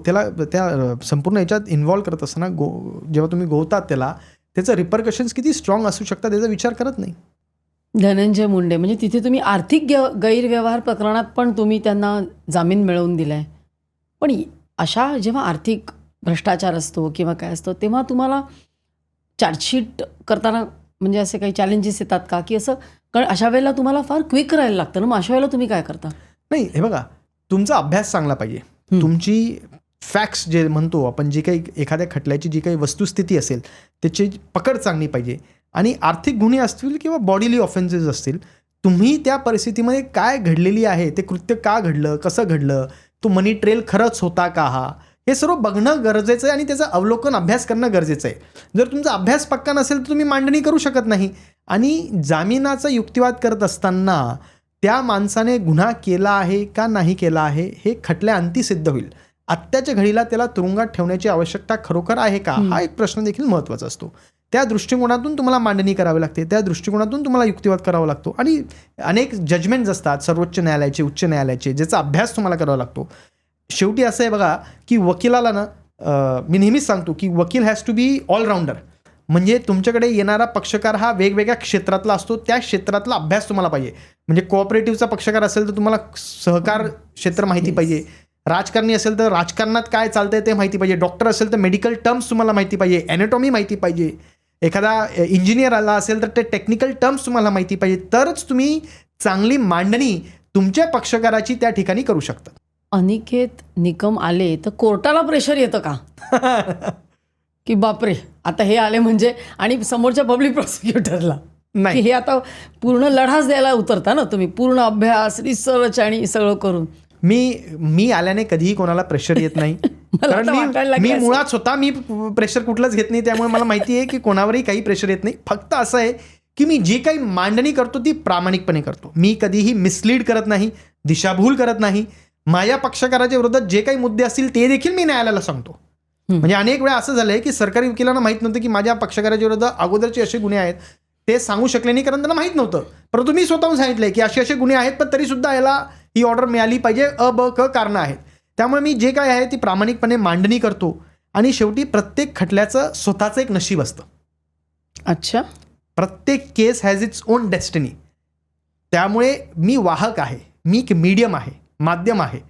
त्याला त्या संपूर्ण याच्यात इन्व्हॉल्व करत असताना जेव्हा तुम्ही गोवतात त्याचं रिपरकशन्स किती स्ट्रॉंग असू शकतात याचा विचार करत नाही. धनंजय मुंडे, म्हणजे तिथे तुम्ही आर्थिक गैरव्यवहार प्रकरणात पण तुम्ही त्यांना जामीन मिळवून दिलाय. पण अशा जेव्हा आर्थिक भ्रष्टाचार असतो किंवा काय असतो तेव्हा तुम्हाला चार्जशीट करताना म्हणजे असे काही चॅलेंजेस येतात का, की असं? कारण अशा वेळेला तुम्हाला फार क्विक राहायला लागतं ना, मग अशा वेळेला तुम्ही काय करता? नाही, हे बघा, तुमचा अभ्यास चांगला पाहिजे. तुमची फॅक्ट्स जे म्हणतो आपण, जी काही एखाद्या खटल्याची जी काही वस्तुस्थिती असेल त्याची पकड चांगली पाहिजे. आणि आर्थिक गुन्हे असतील किंवा बॉडीली ऑफेन्सेस असतील, तुम्ही त्या परिस्थितीमध्ये काय घडलेली आहे, ते कृत्य का घडलं, कसं घडलं, तो मनी ट्रेल खरंच होता का, हे सर्व बघणं गरजेचं आहे आणि त्याचं अवलोकन अभ्यास करणं गरजेचं आहे. जर तुमचा अभ्यास पक्का नसेल तर तुम्ही मांडणी करू शकत नाही. आणि जामिनाचा युक्तिवाद करत असताना त्या माणसाने गुन्हा केला आहे का नाही केला आहे हे खटल्याअंती सिद्ध होईल. आत्ताच्या घडीला त्याला तुरुंगात ठेवण्याची आवश्यकता खरोखर आहे का, हा एक प्रश्न देखील महत्त्वाचा असतो. त्या दृष्टिकोनातून तुम्हाला मांडणी करावी लागते, त्या दृष्टिकोनातून तुम्हाला युक्तिवाद करावा लागतो. आणि अनेक जजमेंट्स असतात सर्वोच्च न्यायालयाचे, उच्च न्यायालयाचे, ज्याचा अभ्यास तुम्हाला करावा लागतो. शेवटी असं आहे बघा की वकिलाला ना मी नेहमीच सांगतो की वकील हॅज टू बी ऑलराऊंडर. म्हणजे तुमच्याकडे येणारा पक्षकार हा वेगवेगळ्या क्षेत्रातला असतो, त्या क्षेत्रातला अभ्यास तुम्हाला पाहिजे. म्हणजे कोऑपरेटिव्हचा पक्षकार असेल तर तुम्हाला सहकार क्षेत्र माहिती पाहिजे, राजकारणी असेल तर राजकारणात काय चालतंय ते माहिती पाहिजे, डॉक्टर असेल तर मेडिकल टर्म्स तुम्हाला माहिती पाहिजे, ॲनाटॉमी माहिती पाहिजे, एखादा इंजिनियर आला असेल तर ते टेक्निकल टर्म्स तुम्हाला माहिती पाहिजे, तरच तुम्ही चांगली मांडणी तुमच्या पक्षकाराची त्या ठिकाणी करू शकता. अनिकेत निकम आले तर कोर्टाला प्रेशर येतं का की बापरे आता हे आले म्हणजे, आणि समोरच्या पब्लिक प्रॉसिक्युटरला की नाही, हे आता पूर्ण लढाच द्यायला उतरता ना तुम्ही, पूर्ण अभ्यास रिसर्च आणि सगळं करून. मी आल्याने कधीही कोणाला प्रेशर येत नाही. मला कारण तर वाटायला लागलं मी असं. मुळात स्वतः मी प्रेशर कुठलंच घेत नाही, त्यामुळे मला माहिती आहे की कोणावरही काही प्रेशर येत नाही. फक्त असं आहे की मी जी काही मांडणी करतो ती प्रामाणिकपणे करतो. मी कधीही मिसलीड करत नाही, दिशाभूल करत नाही. माझ्या पक्षकाराच्या विरोधात जे काही मुद्दे असतील ते देखील मी न्यायालयाला सांगतो. म्हणजे अनेक वेळा असं झालंय की सरकारी वकिलांना माहीत नव्हतं की माझ्या पक्षकाराच्या विरोधात अगोदरचे असे गुन्हे आहेत, ते सांगू शकले नाही कारण त्यांना माहीत नव्हतं. परंतु मी स्वतःहून सांगितलंय की असे गुन्हे आहेत, पण तरीसुद्धा याला ही ऑर्डर मिळाली पाहिजे, ब क कारणं आहेत. त्यामुळे मी जे काय आहे ती प्रामाणिकपणे मांडणी करतो. आणि शेवटी प्रत्येक खटल्याचं स्वतःचं एक नशीब असतं. अच्छा, प्रत्येक केस हॅज इट्स ओन डेस्टिनी. त्यामुळे मी वाहक आहे, मी एक मीडियम आहे, माध्यम आहे.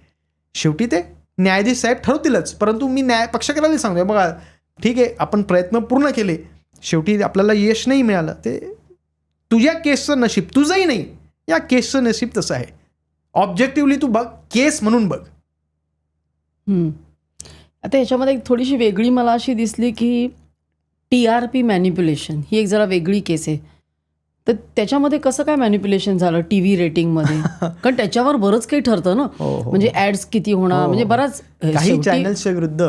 शेवटी ते न्यायाधीश साहेब ठरवतीलच, परंतु मी पक्षकाराला सांगतो बघा ठीक आहे आपण प्रयत्न पूर्ण केले, शेवटी आपल्याला यश नाही मिळालं, ते तुझ्या केसचं नशीब, तुझंही नाही या केसचं नशीब तसं आहे. ऑब्जेक्टिव्हली तू बघ, केस म्हणून बघ. आता ह्याच्यामध्ये एक थोडीशी वेगळी मला अशी दिसली की TRP मॅनिप्युलेशन ही एक जरा वेगळी केस आहे. तर त्याच्यामध्ये कसं काय मॅनिप्युलेशन झालं TV रेटिंगमध्ये? कारण त्याच्यावर बरंच काही ठरतं ना, म्हणजे ॲड्स किती होणार, म्हणजे बराच काही चॅनल्सच्या विरुद्ध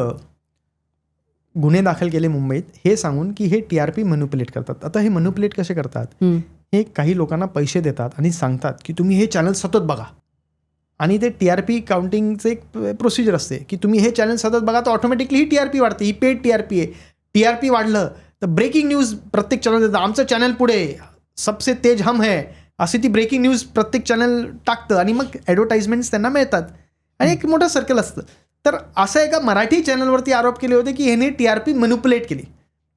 गुन्हे दाखल केले मुंबईत हे सांगून की हे TRP मॅनिप्युलेट करतात. आता हे मॅनिप्युलेट कसे करतात? हे काही लोकांना पैसे देतात आणि सांगतात की तुम्ही हे चॅनल सतत बघा, आणि ते TRP काउंटिंगचं एक प्रोसिजर असते की तुम्ही हे चॅनल सतत बघा तर ऑटोमॅटिकली ही TRP वाढते, ही पेड TRP आहे. TRP वाढलं तर ब्रेकिंग न्यूज प्रत्येक चॅनल देतं, आमचं चॅनल पुढे सबसे तेज हम है, अशी ती ब्रेकिंग न्यूज प्रत्येक चॅनल टाकतं आणि मग ॲडव्हर्टाइजमेंट्स त्यांना मिळतात आणि एक मोठं सर्कल असतं. तर असं एका मराठी चॅनलवरती आरोप केले होते की ह्यांनी TRP मॅनिप्युलेट केली,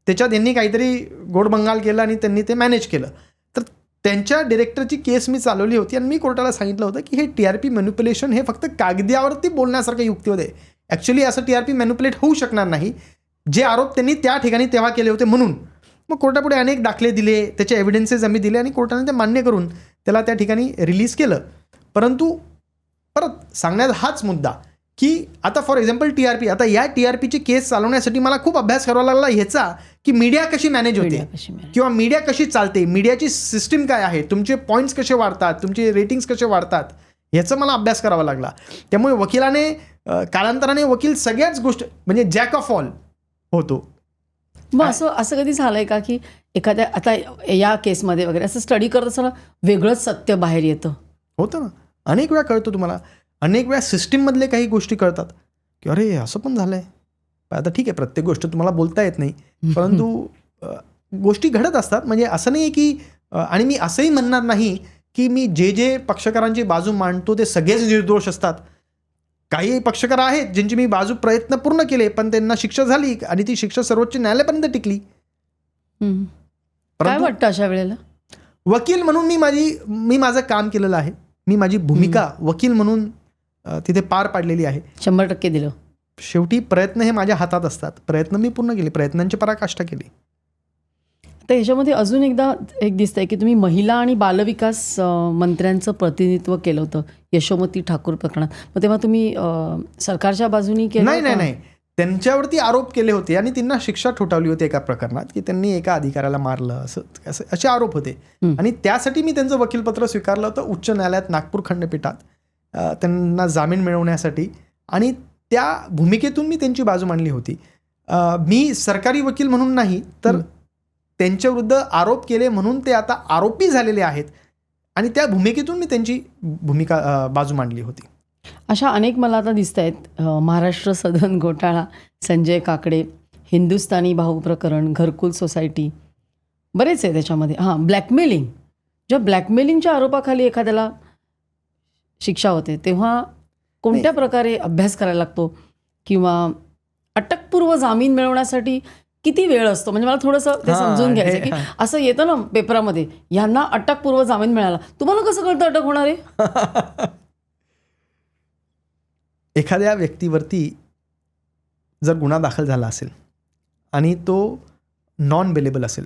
त्याच्यात यांनी काहीतरी गोडबंगाल केलं आणि त्यांनी ते मॅनेज केलं. तर त्यांच्या डिरेक्टरची केस मी चालवली होती आणि मी कोर्टाला सांगितलं होतं की हे TRP मॅनिप्युलेशन हे फक्त कागदावरती बोलण्यासारखं युक्तिवाद आहे. ॲक्च्युली असं TRP मॅनिप्युलेट होऊ शकणार नाही, जे आरोप त्यांनी त्या ठिकाणी तेव्हा केले होते म्हणून. मग कोर्टापुढे अनेक दाखले दिले, त्याचे एव्हिडन्सेस आम्ही दिले आणि कोर्टाने ते मान्य करून त्याला त्या ठिकाणी रिलीज केलं. परंतु परत सांगण्यात हाच मुद्दा की आता फॉर एक्झाम्पल TRP, आता या TRPची केस चालवण्यासाठी मला खूप अभ्यास करावा लागला ह्याचा की मीडिया कशी मॅनेज होते किंवा मीडिया कशी चालते, मीडियाची सिस्टीम काय आहे, तुमचे पॉईंट्स कसे वाढतात, तुमचे रेटिंग्स कसे वाढतात, ह्याचा मला अभ्यास करावा लागला. त्यामुळे वकिलाने कालांतराने वकील सगळ्याच गोष्टी म्हणजे जॅक ऑफ ऑल होतो. मग असं कधी झालंय का की एखाद्या आता या केसमध्ये वगैरे असं स्टडी करत असताना वेगळंच सत्य बाहेर येतं? होतं ना, अनेक वेळा कळतं तुम्हाला. अनेक वेळा सिस्टीममधले काही गोष्टी कळतात की अरे असं पण झालंय. आता ठीक आहे प्रत्येक गोष्ट तुम्हाला बोलता येत नाही, परंतु गोष्टी घडत असतात. म्हणजे असं नाही की आणि मी असंही म्हणणार नाही की मी जे पक्षकारांची बाजू मांडतो ते सगळेच निर्दोष असतात. काही पक्षकार आहेत ज्यांची मी बाजू प्रयत्न पूर्ण केले पण त्यांना शिक्षा झाली आणि ती शिक्षा सर्वोच्च न्यायालयापर्यंत टिकली. काय वाटतं अशा वेळेला? वकील म्हणून मी माझं काम केलेलं आहे, मी माझी भूमिका वकील म्हणून तिथे पार पाडलेली आहे. 100% दिलं. शेवटी प्रयत्न हे माझ्या हातात असतात, प्रयत्न मी पूर्ण केले, प्रयत्नांची पराकाष्ठा केली. तर ह्याच्यामध्ये अजून एकदा एक दिसतंय की तुम्ही महिला आणि बालविकास मंत्र्यांचं प्रतिनिधित्व केलं होतं यशोमती ठाकूर प्रकरणात. मग तेव्हा तुम्ही सरकारच्या बाजूनी केलं? नाही, त्यांच्यावरती आरोप केले होते आणि त्यांना शिक्षा ठोठावली होती एका प्रकरणात की त्यांनी एका अधिकाऱ्याला मारलं, असे आरोप होते. आणि त्यासाठी मी त्यांचं वकीलपत्र स्वीकारलं होतं उच्च न्यायालयात नागपूर खंडपीठात त्यांना जामीन मिळवण्यासाठी, आणि त्या भूमिकेतून मी त्यांची बाजू मांडली होती. मी सरकारी वकील म्हणून नाही तर त्यांच्याविरुद्ध आरोप केले म्हणून ते आता आरोपी झालेले आहेत आणि त्या भूमिकेतून मी त्यांची बाजू मांडली होती. अशा अनेक मला आता दिसत आहेत, महाराष्ट्र सदन घोटाळा, संजय काकडे, हिंदुस्थानी भाऊ प्रकरण, घरकुल सोसायटी, बरेच आहे त्याच्यामध्ये. हां, ब्लॅकमेलिंग. जेव्हा ब्लॅकमेलिंगच्या आरोपाखाली एखाद्याला शिक्षा होते तेव्हा कोणत्या प्रकारे अभ्यास करायला लागतो किंवा अटकपूर्व जामीन मिळवण्यासाठी किती वेळ असतो? म्हणजे मला थोडंसं ते समजून घ्यायचं की असं येतं ना पेपरामध्ये, ह्यांना अटकपूर्व जामीन मिळाला. तुम्हाला कसं कळतं अटक होणार आहे? एखाद्या व्यक्तीवरती जर गुन्हा दाखल झाला असेल आणि तो नॉन बेलेबल असेल,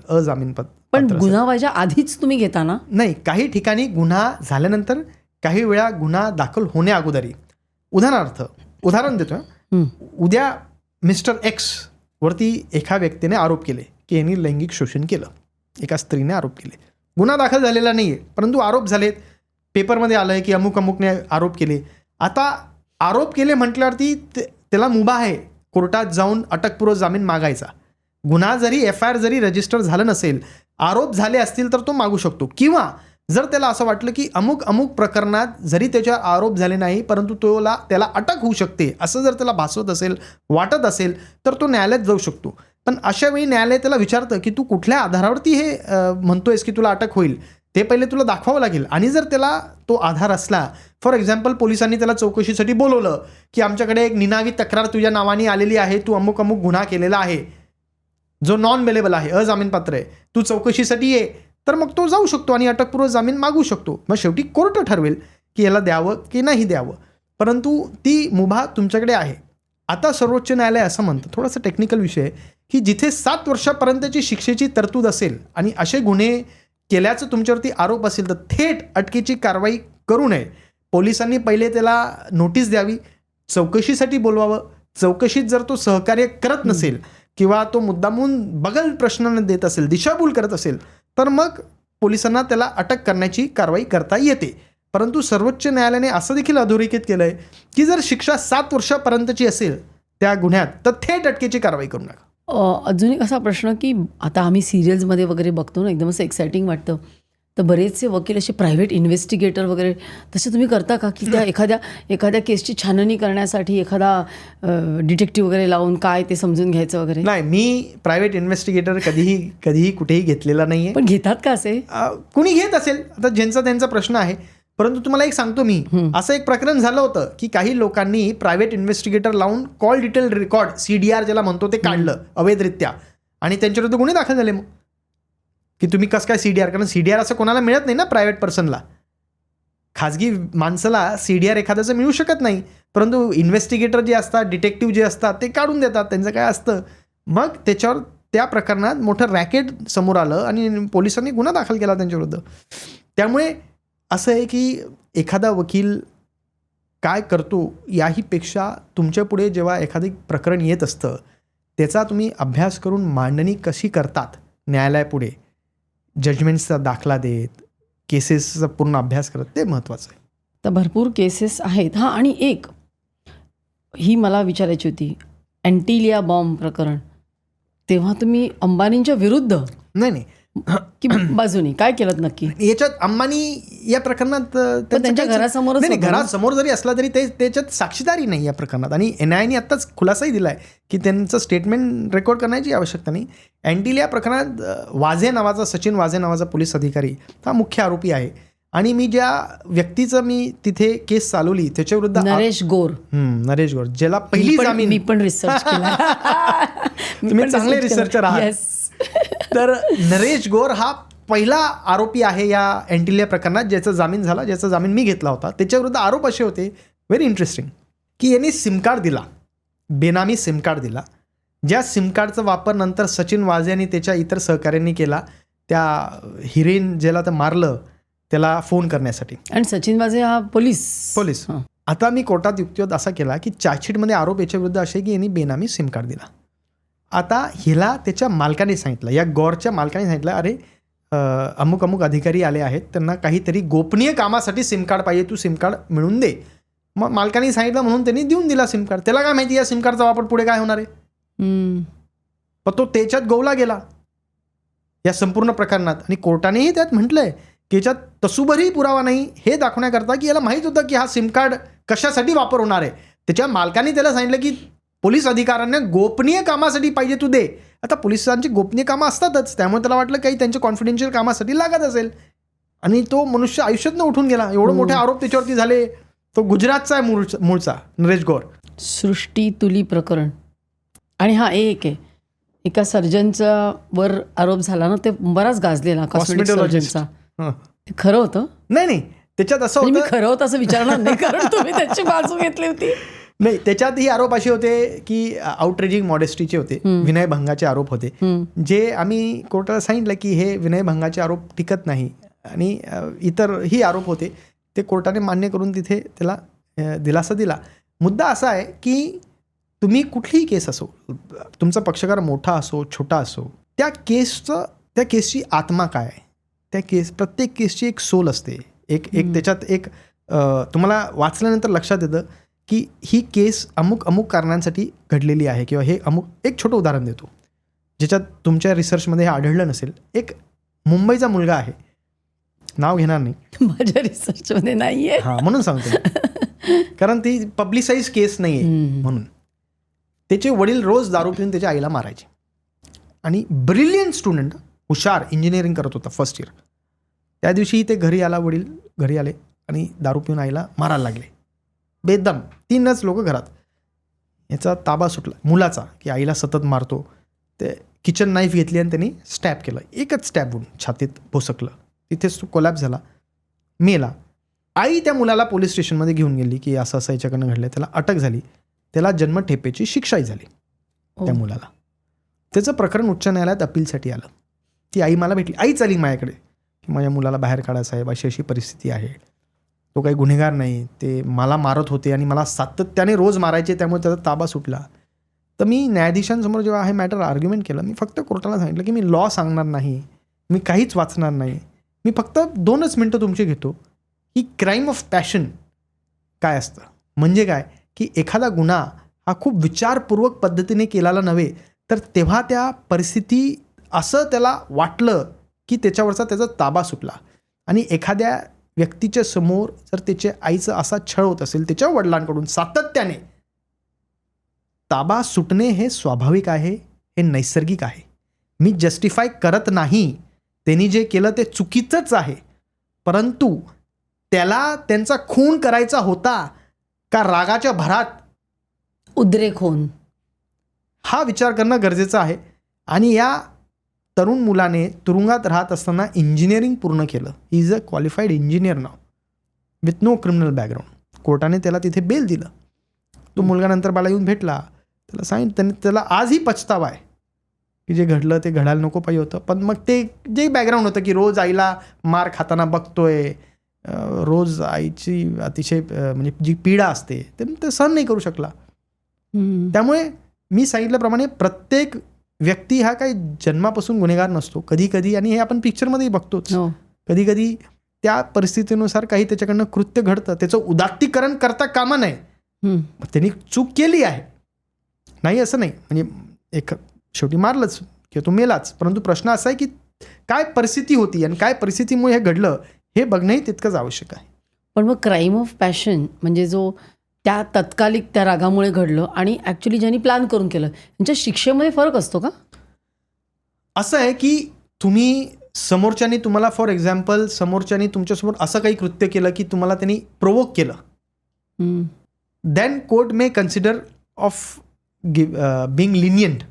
पण गुन्हा व्हायच्या आधीच तुम्ही घेता ना? नाही, काही ठिकाणी गुन्हा झाल्यानंतर, काही वेळा गुन्हा दाखल होण्या अगोदरी. उदाहरण देतो. उद्या मिस्टर एक्स वरती एका व्यक्तीने आरोप केले की यांनी लैंगिक शोषण केलं, एका स्त्रीने आरोप केले. गुन्हा दाखल झालेला नाही आहे, परंतु आरोप झालेत, पेपरमध्ये आलं आहे की अमुक अमुकने आरोप केले. आता आरोप केले म्हटल्यावरती त्याला मुभा आहे कोर्टात जाऊन अटकपूर्व जामीन मागायचा. गुन्हा जरी FIR जरी रजिस्टर झालं नसेल, आरोप झाले असतील तर तो मागू शकतो. किंवा जर त्याला असं वाटलं की अमुक अमुक प्रकरणात जरी त्याच्यावर आरोप झाले नाही परंतु त्याला अटक होऊ शकते असं जर त्याला भासवत असेल, वाटत असेल, तर तो न्यायालयात जाऊ शकतो. पण अशा वेळी न्यायालय त्याला विचारतं की तू कुठल्या आधारावरती हे म्हणतोयस की तुला अटक होईल, ते पहिले तुला दाखवावं लागेल. आणि जर त्याला तो आधार असला, फॉर एक्झाम्पल पोलिसांनी त्याला चौकशीसाठी बोलवलं की आमच्याकडे एक निनावी तक्रार तुझ्या नावाने आलेली आहे, तू अमुक अमुक गुन्हा केलेला आहे जो नॉन बेलेबल आहे, अजामीनपात्र आहे, तू चौकशीसाठी ये, तर मग तो जाऊ शकतो आणि अटकपूर्व जामीन मागू शकतो. मग शेवटी कोर्ट ठरवेल की याला द्यावं की नाही द्यावं, परंतु ती मुभा तुमच्याकडे आहे. आता सर्वोच्च न्यायालय असं म्हणतं, थोडासा टेक्निकल विषय आहे, की जिथे 7 वर्षापर्यंतची शिक्षेची तरतूद असेल आणि असे गुन्हे केल्याचं तुमच्यावरती आरोप असेल तर थेट अटकेची कारवाई करू नये. पोलिसांनी पहिले त्याला नोटीस द्यावी, चौकशीसाठी बोलवावं. चौकशीत जर तो सहकार्य करत नसेल किंवा तो मुद्दामून बगल प्रश्न देत असेल, दिशाभूल करत असेल, तर मग पोलिसांना त्याला अटक करण्याची कारवाई करता येते. परंतु सर्वोच्च न्यायालयाने असं देखील अधोरेखित केलं आहे की जर शिक्षा 7 वर्षापर्यंतची असेल त्या गुन्ह्यात तर थेट अटकेची कारवाई करू नका. अजून एक असा प्रश्न की आता आम्ही सिरियल्समध्ये वगैरे बघतो ना, एकदम असं एक्साइटिंग वाटतं, तर बरेचसे वकील असे प्रायव्हेट इन्व्हेस्टिगेटर वगैरे तसे तुम्ही करता का की त्या एखाद्या केसची छाननी करण्यासाठी एखादा डिटेक्टिव्ह वगैरे लावून काय ते समजून घ्यायचं वगैरे? नाही, मी प्रायव्हेट इन्व्हेस्टिगेटर कधीही कुठेही घेतलेला नाही आहे. पण घेतात का असे? कुणी घेत असेल, आता ज्यांचा त्यांचा प्रश्न आहे. परंतु तुम्हाला एक सांगतो मी, असं एक प्रकरण झालं होतं की काही लोकांनी प्रायव्हेट इन्व्हेस्टिगेटर लावून कॉल डिटेल रेकॉर्ड CDR ज्याला म्हणतो ते काढलं अवैधरित्या आणि त्यांच्याविरुद्ध गुन्हे दाखल झाले. मग की तुम्ही कसं काय CDR, कारण CDR असं कोणाला मिळत नाही ना, प्रायव्हेट पर्सनला, खाजगी माणसाला CDR एखाद्याचं मिळू शकत नाही. परंतु इन्व्हेस्टिगेटर जे असतात, डिटेक्टिव्ह जे असतात ते काढून देतात, त्यांचं काय असतं. मग त्याच्यावर त्या प्रकरणात मोठं रॅकेट समोर आलं आणि पोलिसांनी गुन्हा दाखल केला त्यांच्याविरुद्ध. त्यामुळे असं आहे की एखादा वकील काय करतो याहीपेक्षा तुमच्यापुढे जेव्हा एखादं प्रकरण येत असतं त्याचा तुम्ही अभ्यास करून मांडणी कशी करतात न्यायालयापुढे, जजमेंट्सचा दाखला देत, केसेसचा पूर्ण अभ्यास करत, ते महत्त्वाचं आहे. तर भरपूर केसेस आहेत. हां, आणि एक ही मला विचारायची होती, अँटिलिया बॉम्ब प्रकरण, तेव्हा तुम्ही अंबानींच्या विरुद्ध नाही की बाजूनी काय केलं नक्की? याच्यात अंबानी या प्रकरणात त्यांच्या घरासमोरच नाही, घरासमोर जरी असला तरी त्याच्यात साक्षीदारी नाही या प्रकरणात. आणि NIAने आत्ताच खुलासाही दिला आहे की त्यांचं स्टेटमेंट रेकॉर्ड करण्याची आवश्यकता नाही. अँटिलिया प्रकरणात सचिन वाझे नावाचा पोलीस अधिकारी हा मुख्य आरोपी आहे. आणि मी ज्या व्यक्तीचं मी तिथे केस चालवली त्याच्याविरुद्ध नरेश गोर, ज्याला पहिली जामीन, मी पण रिसर्च केला. तुम्ही चांगले रिसर्चर आहात. तर नरेश गोर हा पहिला आरोपी आहे या अँटिलिया प्रकरणात ज्याचा जामीन झाला, ज्याचा जामीन मी घेतला होता. त्याच्याविरुद्ध आरोप असे होते, व्हेरी इंटरेस्टिंग, की यांनी सिम कार्ड दिला, बेनामी सिम कार्ड दिला, ज्या सिम कार्डचा वापर नंतर सचिन वाझे आणि त्याच्या इतर सहकाऱ्यांनी केला त्या हिरेन ज्याला तर मारलं त्याला फोन करण्यासाठी. आणि सचिन वाझे हा पोलीस. आता मी कोर्टात युक्तिवाद असा केला की चार्जशीटमध्ये आरोप याच्याविरुद्ध असे की यांनी बेनामी सिम कार्ड दिला. आता हिला त्याच्या मालकाने सांगितलं, या गौरच्या मालकाने सांगितलं, अरे अमुक अमुक अधिकारी आले आहेत, त्यांना काहीतरी गोपनीय कामासाठी सिम कार्ड पाहिजे, तू सिम कार्ड मिळवून दे. मग मालकाने सांगितलं म्हणून त्यांनी देऊन दिला सिम कार्ड. त्याला काय माहिती या सिम कार्डचा वापर पुढे काय होणार आहे. पण तो त्याच्यात गोवला गेला या संपूर्ण प्रकरणात. आणि कोर्टानेही त्यात म्हटलंय की याच्यात तसूभरही पुरावा नाही हे दाखवण्याकरता की याला माहीत होतं की हा सिम कार्ड कशासाठी वापर होणार आहे. त्याच्या मालकाने त्याला सांगितलं की पोलीस अधिकाऱ्यांना गोपनीय कामासाठी पाहिजे तू दे, आता पोलिसांची गोपनीय कामं असतातच, त्यामुळे त्याला वाटलं काही त्यांच्या कॉन्फिडेन्शियल कामासाठी लागत असेल, आणि तो मनुष्य आयुष्यातनं उठून गेला. एवढे मोठे आरोप त्याच्यावरती झाले. तो गुजरातचा आहे मूळचा नरेश गौर. सृष्टी तुली प्रकरण. आणि हा एक आहे, एका सर्जनचा वर आरोप झाला ना, ते बराच गाजलेला कॉस्मेटिक सर्जनचा. ते खरं होतं? नाही, त्याच्यात असं मी होतं, खरं होतं असं विचारणार नाही, कारण तुम्ही त्याची बाजू घेतली होती. नाही, त्याच्यातही आरोप असे होते की आउटरेजिंग मॉडेस्टीचे होते, विनयभंगाचे आरोप होते, जे आम्ही कोर्टाला सांगितलं की हे विनयभंगाचे आरोप टिकत नाही, आणि इतरही आरोप होते, ते कोर्टाने मान्य करून तिथे त्याला दिलासा दिला. मुद्दा असा आहे की तुम्ही कुठलीही केस असो, तुमचा पक्षकार मोठा असो छोटा असो, त्या केसची आत्मा काय आहे, प्रत्येक केसची एक सोल असते. एक त्याच्यात एक तुम्हाला वाचल्यानंतर लक्षात येतं की ही केस अमुक कारणांसाठी घडलेली आहे, किंवा हे एक छोटं उदाहरण देतो ज्याच्यात तुमच्या रिसर्चमध्ये हे आढळलं नसेल. एक मुंबईचा मुलगा आहे, नाव घेणार नाही, माझ्या रिसर्चमध्ये नाही आहे, हां म्हणून सांगतो, कारण ती पब्लिसाइज केस नाही आहे म्हणून. त्याचे वडील रोज दारू पिऊन त्याच्या आईला मारायचे, आणि ब्रिलियंट स्टुडंट, हुशार, इंजिनिअरिंग करत होता फर्स्ट इयर. त्या दिवशी ते वडील घरी आले आणि दारू पिऊन आईला मारायला लागले बेदम. 3च लोक घरात. याचा ताबा सुटला मुलाचा की आईला सतत मारतो. ते किचन नाईफ घेतली आणि त्यांनी स्टॅब केलं, एकच स्टॅब होऊन छातीत भोसकलं. तिथेच तो कोलॅप्स झाला, मेला. आई त्या मुलाला पोलीस स्टेशनमध्ये घेऊन गेली की असं असं याच्याकडनं घडलं. त्याला अटक झाली, त्याला जन्मठेपेची शिक्षाही झाली त्या मुलाला. त्याचं प्रकरण उच्च न्यायालयात अपीलसाठी आलं. ती आई मला भेटली, आईच आली माझ्याकडे की माझ्या मुलाला बाहेर काढा साहेब, अशी अशी परिस्थिती आहे, तो काही गुन्हेगार नाही, ते मला मारत होते आणि मला सातत्याने रोज मारायचे, त्यामुळे त्याचा ताबा सुटला. तर मी न्यायाधीशांसमोर जेव्हा हे मॅटर आर्ग्युमेंट केलं, मी फक्त कोर्टाला सांगितलं की मी लॉ सांगणार नाही, मी काहीच वाचणार नाही, मी फक्त 2च मिनटं तुमची घेतो की क्राईम ऑफ पॅशन काय असतं. म्हणजे काय की एखादा गुन्हा हा खूप विचारपूर्वक पद्धतीने केलेला नव्हे, तर तेव्हा त्या परिस्थिती असं त्याला वाटलं की त्याच्यावरचा त्याचा ताबा सुटला. आणि एखाद्या व्यक्तीच्या समोर जर त्याच्या आईचं असा छळ होत असेल त्याच्या वडिलांकडून सातत्याने, ताबा सुटणे हे स्वाभाविक आहे, हे नैसर्गिक आहे. मी जस्टिफाय करत नाही, त्यांनी जे केलं ते चुकीचंच आहे, परंतु त्याला त्यांचा खून करायचा होता का रागाच्या भरात उद्रेक होऊन, हा विचार करणं गरजेचं आहे. आणि या तरुण मुलाने तुरुंगात राहत असताना इंजिनिअरिंग पूर्ण केलं. He is a qualified engineer now with no criminal background. कोर्टाने त्याला तिथे बेल दिलं. तो मुलगा नंतर मला येऊन भेटला, त्याला सांगितलं, त्याला आजही पछतावा आहे की जे घडलं ते घडायला नको पाहिजे होतं. पण मग ते जे बॅकग्राऊंड होतं की रोज आईला मार खाताना बघतोय, रोज आईची अतिशय म्हणजे जी पीडा असते ते सहन नाही करू शकला. त्यामुळे मी सांगितल्याप्रमाणे प्रत्येक व्यक्ती हा काही जन्मापासून गुन्हेगार नसतो. कधी कधी, आणि हे आपण पिक्चरमध्येही बघतोच, कधी कधी त्या परिस्थितीनुसार काही त्याच्याकडनं कृत्य घडतं, त्याचं उदात्तीकरण करता कामा नये. त्यांनी चूक केली आहे, नाही असं नाही, म्हणजे एक शेवटी मारलंच किंवा तो मेलाच. परंतु प्रश्न असा आहे की काय परिस्थिती होती आणि काय परिस्थितीमुळे हे घडलं हे बघणंही तितकंच आवश्यक आहे. पण मग क्राईम ऑफ पॅशन म्हणजे जो त्या तत्कालिक त्या रागामुळे घडलं आणि ॲक्च्युली ज्यांनी प्लॅन करून केलं, त्यांच्या शिक्षेमध्ये फरक असतो का? असं आहे की तुम्ही समोरच्यानी तुम्हाला, फॉर एक्झाम्पल, समोरच्यानी तुमच्यासमोर असं काही कृत्य केलं की तुम्हाला त्यांनी प्रोवोक केलं, then court may consider of being lenient.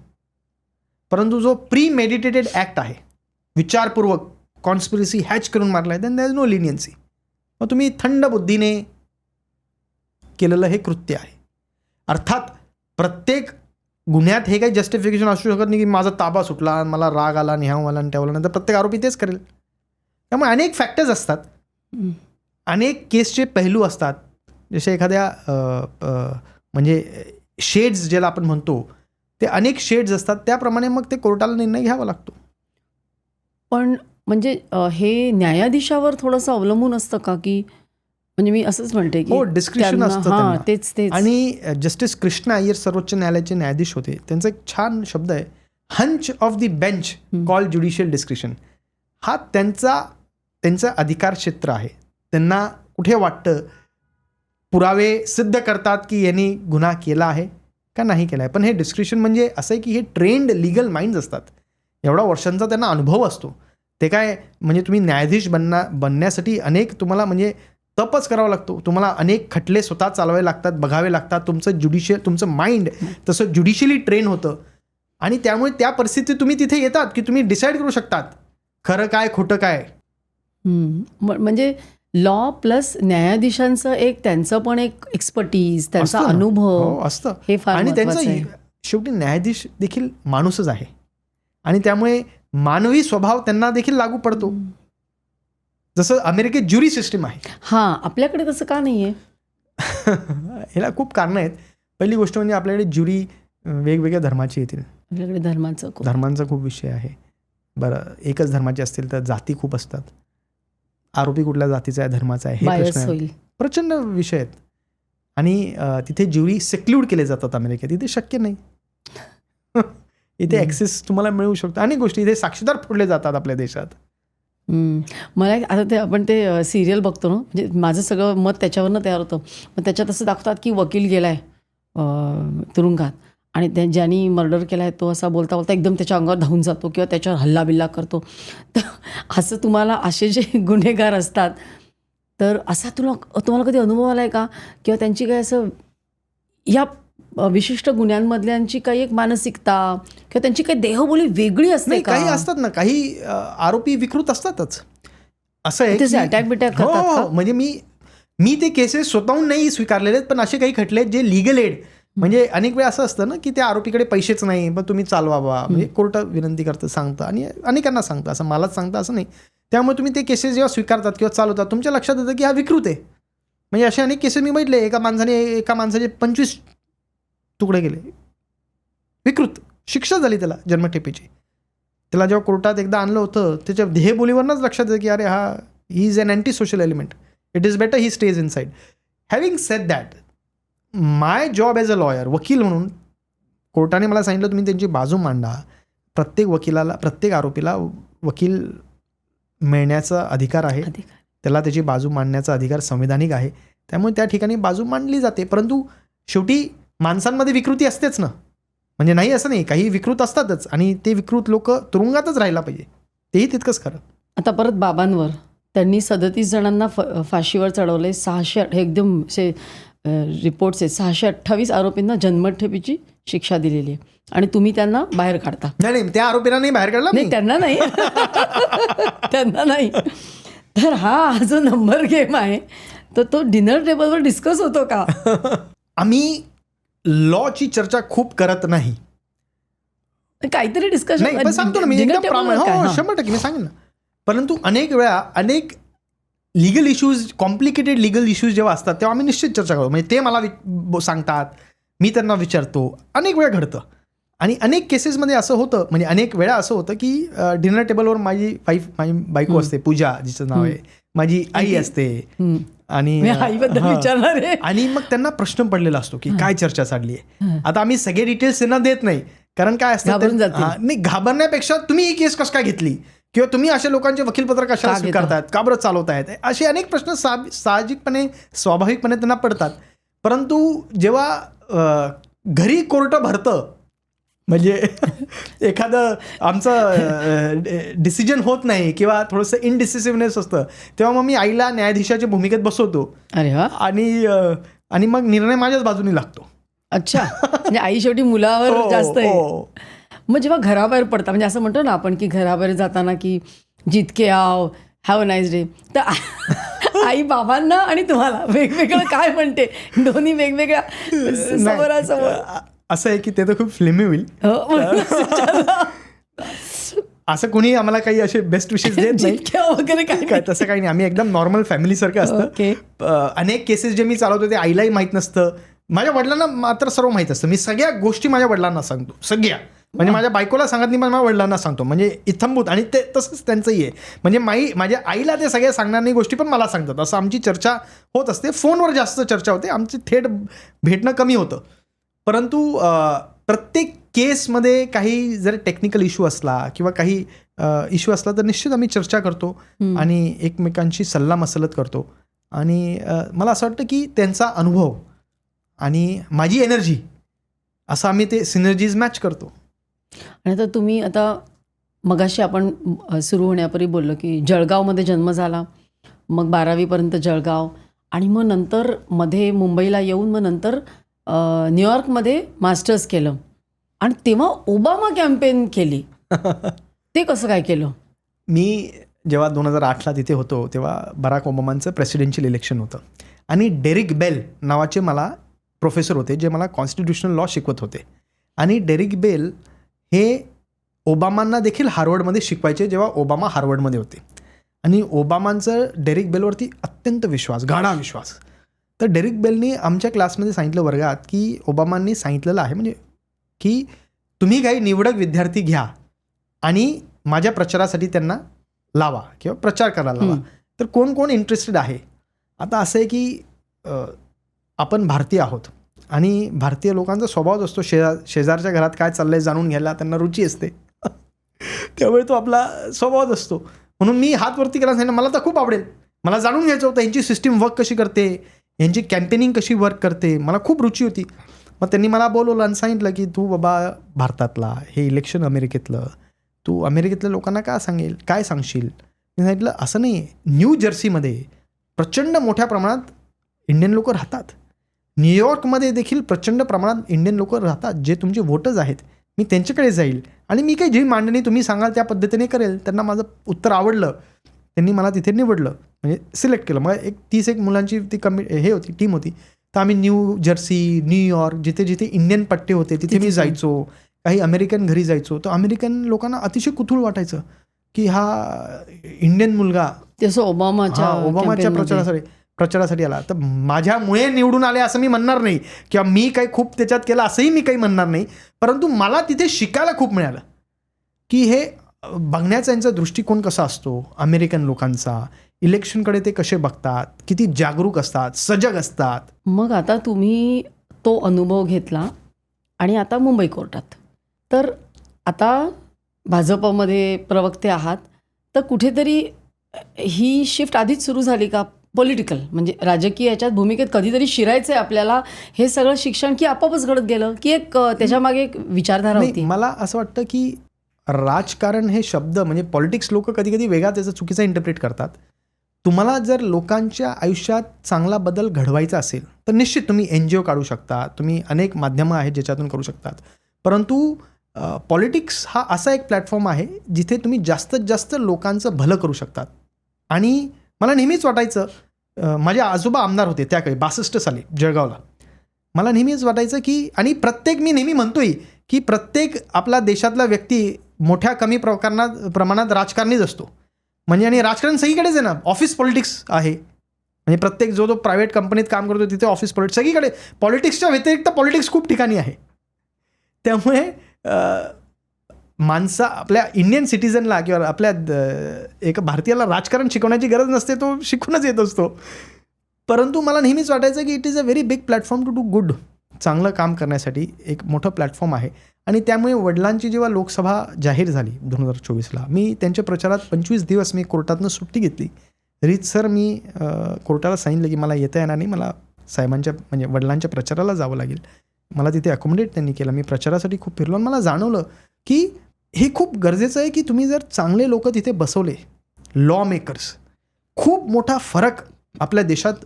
परंतु जो प्री मेडिटेटेड ॲक्ट आहे, विचारपूर्वक कॉन्स्पिरसी हॅच करून मारला आहे, देन देयर इज नो लिनियन्सी. मग तुम्ही थंड बुद्धीने केलेलं हे कृत्य आहे. अर्थात प्रत्येक गुन्ह्यात हे काही जस्टिफिकेशन असू शकत नाही की माझा ताबा सुटला, मला राग आला, न्याव आला आणि त्यावला, नंतर प्रत्येक आरोपी तेच करेल. त्यामुळे अनेक फॅक्टर्स असतात, अनेक केसचे पैलू असतात. जसे एखाद्या म्हणजे शेड्स ज्याला आपण म्हणतो, ते अनेक शेड्स असतात, त्याप्रमाणे मग ते कोर्टाला निर्णय घ्यावा लागतो. पण म्हणजे हे न्यायाधीशावर थोडंसं अवलंबून असतं का? की म्हणजे मी असंच म्हणते की हो, डिस्क्रिप्शन असतं हां, त्यांना. तेच. आणि जस्टिस कृष्णा अय्यर सर्वोच्च न्यायालयाचे न्यायाधीश होते, त्यांचा एक छान शब्द आहे, hunch of the bench call judicial description. हा त्यांचा अधिकार क्षेत्र आहे. त्यांना कुठे वाटतं पुरावे सिद्ध करतात की यांनी गुन्हा केला आहे, का नाही केला आहे. पण हे डिस्क्रिशन म्हणजे असं आहे की हे ट्रेंड लिगल माइंड्स असतात, एवढा वर्षांचा त्यांना अनुभव असतो. ते काय म्हणजे तुम्ही न्यायाधीश बनण्यासाठी अनेक तुम्हाला म्हणजे तपच करावा लागतो, तुम्हाला अनेक खटले स्वतः चालवावे लागतात, बघावे लागतात. तुमचं माइंड तसं ज्युडिशियली ट्रेन होतं आणि त्यामुळे त्या परिस्थितीत तुम्ही तिथे येतात की तुम्ही डिसाईड करू शकतात खरं काय खोटं काय. म्हणजे लॉ प्लस न्यायाधीशांचं एक त्यांचं पण एक एक्सपर्टीज, त्यांचा असतं ना. अनुभव हो, असतं. हे फार आणि महत्त्वाचं आहे. त्यांचं शेवटी न्यायाधीश देखील माणूसच आहे आणि त्यामुळे मानवी स्वभाव त्यांना देखील लागू पडतो. जसं अमेरिकेत ज्युरी सिस्टीम आहे. हां, आपल्याकडे तसं का नाही आहे? ह्याला खूप कारणं आहेत. पहिली गोष्ट म्हणजे आपल्याकडे ज्युरी वेगवेगळ्या धर्माची येतील. आपल्याकडे धर्मांचा खूप विषय आहे. बरं, एकच धर्माचे असतील तर जाती खूप असतात. आरोपी कुठल्या जातीचा आहे, धर्माचा आहे, हे बायस प्रश्न होईल. प्रचंड विषय आहेत. आणि तिथे ज्युरी सेक्ल्यूड केले जातात अमेरिकेत. इथे शक्य नाही. इथे ॲक्सेस तुम्हाला मिळू शकतो. अनेक गोष्टी इथे साक्षीदार फोडले जातात आपल्या देशात. मला आता ते आपण ते सिरियल बघतो ना, म्हणजे माझं सगळं मत त्याच्यावरनं तयार होतं. मग त्याच्यात असं दाखवतात की वकील गेलाय तुरुंगात आणि ज्यांनी मर्डर केला आहे तो असा बोलता बोलता एकदम त्याच्या अंगावर धावून जातो किंवा त्याच्यावर हल्लाबिल्ला करतो. तर असं तुम्हाला असे जे गुन्हेगार असतात तर असा तुम्हाला कधी अनुभव आला आहे का? किंवा त्यांची काय असं या विशिष्ट गुन्ह्यांमधल्यांची काही एक मानसिकता किंवा त्यांची काही देहबोली वेगळी असते नाही, का? काही असतात ना, काही आरोपी विकृत असतातच. असं आहे ते अटॅक बिटॅक करतात का? म्हणजे मी ते केसेस स्वतःहून नाही स्वीकारलेले आहेत, पण असे काही खटले आहेत जे लिगल एड म्हणजे अनेक वेळा असं असतं ना की त्या आरोपीकडे पैसेच नाही, पण तुम्ही चालवा बा, म्हणजे कोर्ट विनंती करतं, सांगतं आणि अनेकांना सांगतं, असं मलाच सांगतं असं नाही. त्यामुळे तुम्ही ते केसेस जेव्हा स्वीकारतात किंवा चालवतात तुमच्या लक्षात येतं की हा विकृत आहे. म्हणजे असे अनेक केसेस मी बघितले, एका माणसाचे 25 तुकडे गेले, विकृत, शिक्षा झाली त्याला जन्मठेपेची. त्याला जेव्हा कोर्टात एकदा आणलं होतं त्याच्या देहबोलीवरनंच लक्षात येतं की अरे हा he is an anti social element, it is better he stays inside. Having said that, my job as a lawyer, वकील म्हणून कोर्टाने मला सांगितलं तुम्ही त्यांची बाजू मांडा. प्रत्येक वकिलाला, प्रत्येक आरोपीला वकील मिळण्याचा अधिकार आहे, त्याला त्याची बाजू मांडण्याचा अधिकार संविधानिक आहे. त्यामुळे त्या ठिकाणी बाजू मांडली जाते. परंतु शेवटी माणसांमध्ये विकृती असतेच ना, म्हणजे नाही असं नाही, काही विकृत असतातच आणि ते विकृत लोक तुरुंगातच राहायला पाहिजे, तेही तितकंच खरं. आता परत बाबांवर त्यांनी 37 जणांना फाशीवर चढवले. 600 हे एकदम असे रिपोर्ट्स आहेत, 628 आरोपींना जन्मठेपेची शिक्षा दिलेली आहे आणि तुम्ही त्यांना बाहेर काढता. नाही, त्या आरोपींना नाही बाहेर काढला. नाही, त्यांना नाही. त्यांना नाही. तर हा जो नंबर गेम आहे तर तो डिनर टेबलवर डिस्कस होतो का? आम्ही लॉची चर्चा खूप करत नाही. काहीतरी डिस्कशन नाही, पण सांगतो ना मी एकदम प्रामाणिक, 100% मी सांगेन ना. परंतु अनेक वेळा अनेक legal issues, complicated legal issues जेव्हा असतात तेव्हा आम्ही निश्चित चर्चा करतो. म्हणजे ते मला सांगतात, मी त्यांना विचारतो. अनेक वेळा घडतं आणि अनेक केसेसमध्ये असं होतं, म्हणजे अनेक वेळा असं होतं की डिनर टेबलवर माझी बायको असते, पूजा जिचं नाव आहे, माझी आई असते आणि आईबद्दल विचारणार आहे. आणि मग त्यांना प्रश्न पडलेला असतो की काय चर्चा चालली आहे. आता आम्ही सगळे डिटेल्स त्यांना देत नाही, कारण काय असतं नाही, घाबरण्यापेक्षा तुम्ही ही केस कसं काय घेतली किंवा तुम्ही अशा लोकांचे वकीलपत्र कशाला स्वीकारतायत, का बरं चालवतायत, असे अनेक प्रश्न साहजिकपणे स्वाभाविकपणे त्यांना पडतात. परंतु जेव्हा घरी कोर्ट भरतं, म्हणजे एखादं आमचं डिसिजन होत नाही किंवा थोडंसं इनडिसिसिव्हनेस असतं, तेव्हा मग मी आईला न्यायाधीशाच्या भूमिकेत बसवतो. अरे वा. आणि मग निर्णय माझ्याच बाजूनी लागतो. अच्छा, म्हणजे आई शेवटी मुलावर जास्त आहे. मग जेव्हा घराबाहेर पडता, म्हणजे असं म्हणतो ना आपण की घराबाहेर जाताना की जितके आव, हॅव अ नाईस डे, तर आई बाबांना आणि तुम्हाला वेगवेगळं काय म्हणते, दोन्ही वेगवेगळ्या समोरासमोर. असं आहे की ते तर खूप फिल्मी होईल. असं कोणी आम्हाला काही असे बेस्ट विशेष देत नाही वगैरे काय, तसं काही नाही. आम्ही एकदम नॉर्मल फॅमिलीसारखं असतं. अनेक केसेस जे मी चालवतो ते आईलाही माहीत नसतं, माझ्या वडिलांना मात्र सर्व माहीत असतं. मी सगळ्या गोष्टी माझ्या वडिलांना सांगतो, सगळ्या. म्हणजे माझ्या बायकोला सांगत नाही, पण माझ्या वडिलांना सांगतो, म्हणजे इथंभूत. आणि ते तसंच त्यांचंही आहे. म्हणजे माझ्या आईला ते सगळ्या सांगणार नाही गोष्टी, पण मला सांगतात. असं आमची चर्चा होत असते. फोनवर जास्त चर्चा होते, आमची थेट भेटणं कमी होतं. परंतु प्रत्येक केसमध्ये काही जर टेक्निकल इश्यू असला किंवा काही इश्यू असला तर निश्चित आम्ही चर्चा करतो आणि एकमेकांशी सल्लामसलत करतो. आणि मला असं वाटतं की त्यांचा अनुभव आणि माझी एनर्जी असं आम्ही ते सिनर्जीज मॅच करतो. आणि आता तुम्ही आता मगाशी आपण सुरू होण्यापूर्वी बोललो की जळगावमध्ये जन्म झाला, मग 12वीपर्यंत जळगाव आणि मग नंतर मध्ये मुंबईला येऊन मग नंतर न्यूयॉर्कमध्ये मास्टर्स केलं आणि तेव्हा ओबामा कॅम्पेन केली. ते कसं काय केलं? मी जेव्हा 2008ला तिथे होतो तेव्हा बराक ओबामांचं प्रेसिडेन्शियल इलेक्शन होतं आणि डेरिक बेल नावाचे मला प्रोफेसर होते जे मला कॉन्स्टिट्यूशनल लॉ शिकवत होते. आणि डेरिक बेल हे ओबामांना देखील हार्वर्डमध्ये शिकवायचे जेव्हा ओबामा हार्वर्डमध्ये होते. आणि ओबामांचं डेरिक बेलवरती अत्यंत विश्वास, गाढा विश्वास. तर डेरिक बेलनी आमच्या क्लासमध्ये सांगितलं वर्गात की ओबामांनी सांगितलेलं आहे म्हणजे की तुम्ही काही निवडक विद्यार्थी घ्या आणि माझ्या प्रचारासाठी त्यांना लावा किंवा प्रचार करायला लावा. तर कोण कोण इंटरेस्टेड आहे. आता असं आहे की आपण भारतीय आहोत आणि भारतीय लोकांचा स्वभावच असतो शेजारच्या घरात काय चाललंय जाणून घ्यायला त्यांना रुची असते. त्यामुळे तो आपला स्वभावच असतो. म्हणून मी हात वरती करायला सांगितलं मला तर खूप आवडेल, मला जाणून घ्यायचं होतं यांची सिस्टीम वर्क कशी करते, यांची कॅम्पेनिंग कशी वर्क करते, मला खूप रुची होती. मग त्यांनी मला बोलवलं आणि सांगितलं की तू बाबा भारतातला, हे इलेक्शन अमेरिकेतलं, तू अमेरिकेतल्या लोकांना काय सांगशील. मी सांगितलं असं नाही, न्यू जर्सीमध्ये प्रचंड मोठ्या प्रमाणात इंडियन लोक राहतात, न्यूयॉर्कमध्ये देखील प्रचंड प्रमाणात इंडियन लोक राहतात जे तुमचे वोटर्स आहेत. मी त्यांच्याकडे जाईल आणि मी काही जी मांडणी तुम्ही सांगाल त्या पद्धतीने करेल. त्यांना माझं उत्तर आवडलं, त्यांनी मला तिथे निवडलं, म्हणजे सिलेक्ट केलं. मग 30 मुलांची ती होती, टीम होती. तर आम्ही न्यू जर्सी, न्यूयॉर्क, जिथे जिथे इंडियन पट्टे होते तिथे मी जायचो. काही अमेरिकन घरी जायचो. तर अमेरिकन लोकांना अतिशय कुतूहल वाटायचं की हा इंडियन मुलगा तसं ओबामाच्या प्रचारासाठी आला. तर माझ्यामुळे निवडून आले असं मी म्हणणार नाही किंवा मी काही खूप त्याच्यात केलं असंही मी काही म्हणणार नाही. परंतु मला तिथे शिकायला खूप मिळालं की हे बघण्याचा यांचा दृष्टिकोन कसा असतो अमेरिकन लोकांचा, इलेक्शनकडे ते कसे बघतात, किती जागरूक असतात, सजग असतात. मग आता तुम्ही तो अनुभव घेतला आणि आता मुंबई कोर्टात. तर आता भाजपमध्ये प्रवक्ते आहात, तर कुठेतरी ही शिफ्ट आधीच सुरू झाली का पॉलिटिकल, म्हणजे राजकीय याच्यात भूमिकेत कधीतरी शिरायचं आहे आपल्याला, हे सगळं शिक्षण की आपोआपच घडत गेलं की एक त्याच्यामागे एक विचारधारा होती? मला असं वाटतं की राजकारण हे शब्द म्हणजे पॉलिटिक्स लोक कधी कधी वेगळा त्याचा चुकीचा इंटरप्रेट करतात. तुम्हाला जर लोकांच्या आयुष्यात चांगला बदल घडवायचा असेल तर निश्चित तुम्ही NGO काढू शकता, तुम्ही अनेक माध्यमं आहेत ज्याच्यातून करू शकतात. परंतु पॉलिटिक्स हा असा एक प्लॅटफॉर्म आहे जिथे तुम्ही जास्तीत जास्त लोकांचं भलं करू शकतात. आणि मला नेहमीच वाटायचं, माझे आजोबा आमदार होते त्याकाळी 62 साली जळगावला. मला नेहमीच वाटायचं की, आणि मी नेहमी म्हणतोय की प्रत्येक आपला देशातला व्यक्ती मोठ्या कमी प्रमाणात राजकारणीच असतो. म्हणजे आणि राजकारण सगळीकडेच आहे ना, ऑफिस पॉलिटिक्स आहे. म्हणजे प्रत्येक जो प्रायव्हेट कंपनीत काम करतो तिथे ऑफिस पॉलिटिक्स सगळीकडे, पॉलिटिक्सच्या व्यतिरिक्त पॉलिटिक्स खूप ठिकाणी आहे. त्यामुळे आपल्या इंडियन सिटीजनला किंवा आपल्या एका भारतीयाला राजकारण शिकवण्याची गरज नसते, तो शिकूनच येत असतो. परंतु मला नेहमीच वाटायचं की it is a very big platform to do good. चांगलं काम करण्यासाठी एक मोठं प्लॅटफॉर्म आहे. आणि त्यामुळे वडिलांची जेव्हा लोकसभा जाहीर झाली 2024ला, मी त्यांच्या प्रचारात 25 दिवस मी कोर्टातनं सुट्टी घेतली. रीतसर मी कोर्टाला सांगितलं की मला येता येणार नाही, मला साहेबांच्या म्हणजे वडिलांच्या प्रचाराला जावं लागेल. मला तिथे अकोमोडेट त्यांनी केलं. मी प्रचारासाठी खूप फिरलो आणि मला जाणवलं की हे खूप गरजेचं आहे की तुम्ही जर चांगले लोक तिथे बसवले, लॉ मेकर्स, खूप मोठा फरक आपल्या देशात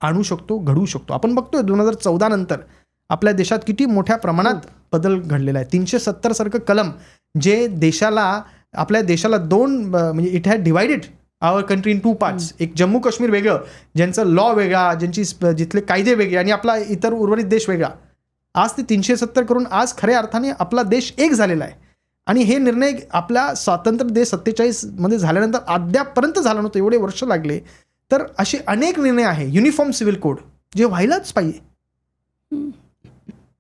आणू शकतो, घडवू शकतो. आपण बघतोय 2014 नंतर आपल्या देशात किती मोठ्या प्रमाणात बदल घडलेला आहे. 370 सारखं कलम जे आपल्या देशाला दोन म्हणजे it had divided our country in 2 parts. एक जम्मू काश्मीर वेगळं, ज्यांचं लॉ वेगळा, जिथले कायदे वेगळे आणि आपला इतर उर्वरित देश वेगळा. आज ते 370 करून आज खऱ्या अर्थाने आपला देश एक झालेला आहे. आणि हे निर्णय आपल्या स्वातंत्र्य देश 47मध्ये झाल्यानंतर अद्यापर्यंत झाला नव्हतं, एवढे वर्ष लागले. तर असे अनेक निर्णय आहे, युनिफॉर्म सिव्हिल कोड जे व्हायलाच पाहिजे.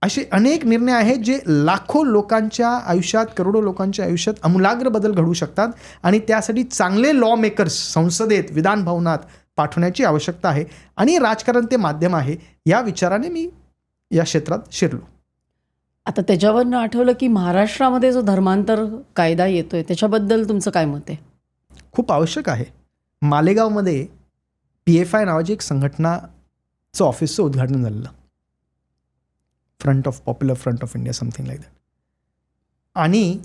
असे अनेक निर्णय आहेत जे लाखो लोकांच्या आयुष्यात, करोडो लोकांच्या आयुष्यात आमूलाग्र बदल घडवू शकतात. आणि त्यासाठी चांगले लॉ मेकर्स संसदेत, विधान भवनात पाठवण्याची आवश्यकता आहे. आणि राजकारण ते माध्यम आहे. या विचाराने मी या क्षेत्रात शिरलो. आता त्याच्यावरनं आठवलं की महाराष्ट्रामध्ये जो धर्मांतर कायदा येतोय त्याच्याबद्दल तुमचं काय मत आहे? खूप आवश्यक आहे. मालेगावमध्ये PFI नावाची एक संघटनाचं ऑफिसचं उद्घाटन झालेलं. Front of popular front of India, something like that. आणि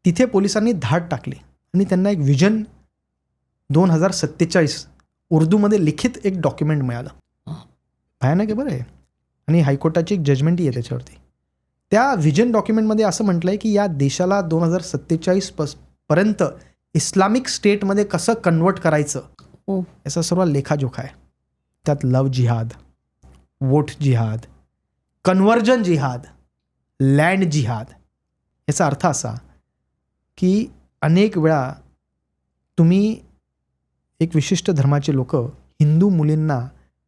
तिथे पोलिसांनी धाड टाकली आणि त्यांना एक विजन 2047 उर्दूमध्ये लिखित एक डॉक्युमेंट मिळालं. भयानक आहे बरं आहे. आणि हायकोर्टाची एक जजमेंटही आहे त्याच्यावरती. त्या विजन डॉक्युमेंटमध्ये असं म्हटलं आहे की या देशाला 2047 पर्यंत इस्लामिक स्टेटमध्ये कसं कन्वर्ट करायचं ओ. याचा सर्व लेखाजोखा आहे. त्यात लव जिहाद, वोट जिहाद, कन्व्हर्जन जिहाद, लँड जिहाद. याचा अर्थ असा की अनेक वेळा तुम्ही एक विशिष्ट धर्माचे लोक हिंदू मुलींना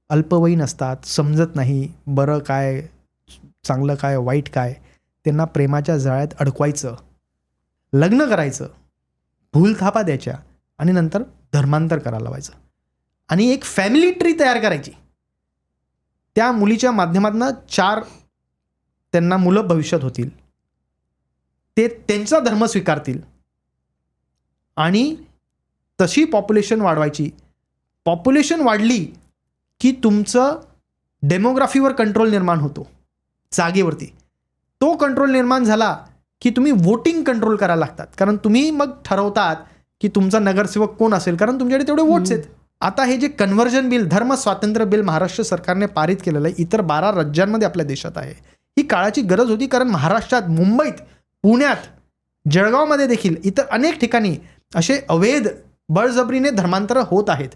अल्पवयीन असतात, समजत नाही बरं काय, चांगलं काय, वाईट काय, त्यांना प्रेमाच्या जाळ्यात अडकवायचं, लग्न करायचं, भूलथापा द्यायच्या आणि नंतर धर्मांतर करायला लावायचं आणि एक फॅमिली ट्री तयार करायची. त्या मुलीच्या माध्यमातून 4 त्यांना मुलं भविष्यात होतील, ते त्यांचा धर्म स्वीकारतील आणि तशी पॉप्युलेशन वाढवायची. पॉप्युलेशन वाढली की तुमचं डेमोग्राफीवर कंट्रोल निर्माण होतो जागेवरती. तो कंट्रोल निर्माण झाला की तुम्ही वोटिंग कंट्रोल करायला लागतात, कारण तुम्ही मग ठरवतात की तुमचा नगरसेवक कोण असेल, कारण तुमच्याकडे तेवढे वोट्स आहेत. आता हे जे कन्व्हर्जन बिल, धर्म स्वातंत्र्य बिल महाराष्ट्र सरकारने पारित केलेलं आहे, इतर 12 राज्यांमध्ये आपल्या देशात आहे. ही काळाची गरज होती, कारण महाराष्ट्रात, मुंबईत, पुण्यात, जळगावमध्ये देखील इतर अनेक ठिकाणी असे अवैध बळजबरीने धर्मांतर होत आहेत.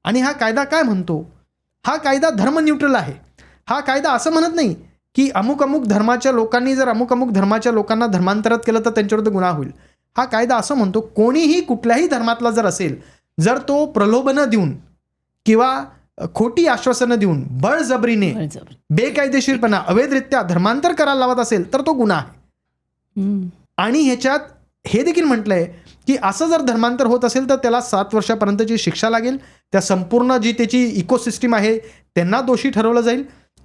आणि हा कायदा काय म्हणतो? हा कायदा धर्म न्यूट्रल आहे. हा कायदा असं म्हणत नाही की अमुक अमुक धर्माच्या लोकांनी जर अमुक अमुक धर्माच्या लोकांना धर्मांतरित केलं तर त्यांच्याविरुद्ध गुन्हा होईल. हा कायदा असं म्हणतो कोणीही कुठल्याही धर्मातला जर असेल, जर तो प्रलोभनं देऊन किंवा खोटी आश्वासनं देऊन बळजबरीने बेकायदेशीरपणा अवैधरित्या धर्मांतर करायला लावत असेल तर तो गुन्हा आहे. आणि ह्याच्यात हे देखील म्हटलंय की असं जर धर्मांतर होत असेल तर त्याला 7 वर्षापर्यंतची शिक्षा लागेल. त्या संपूर्ण जी त्याची इकोसिस्टीम आहे त्यांना दोषी ठरवलं जाईल.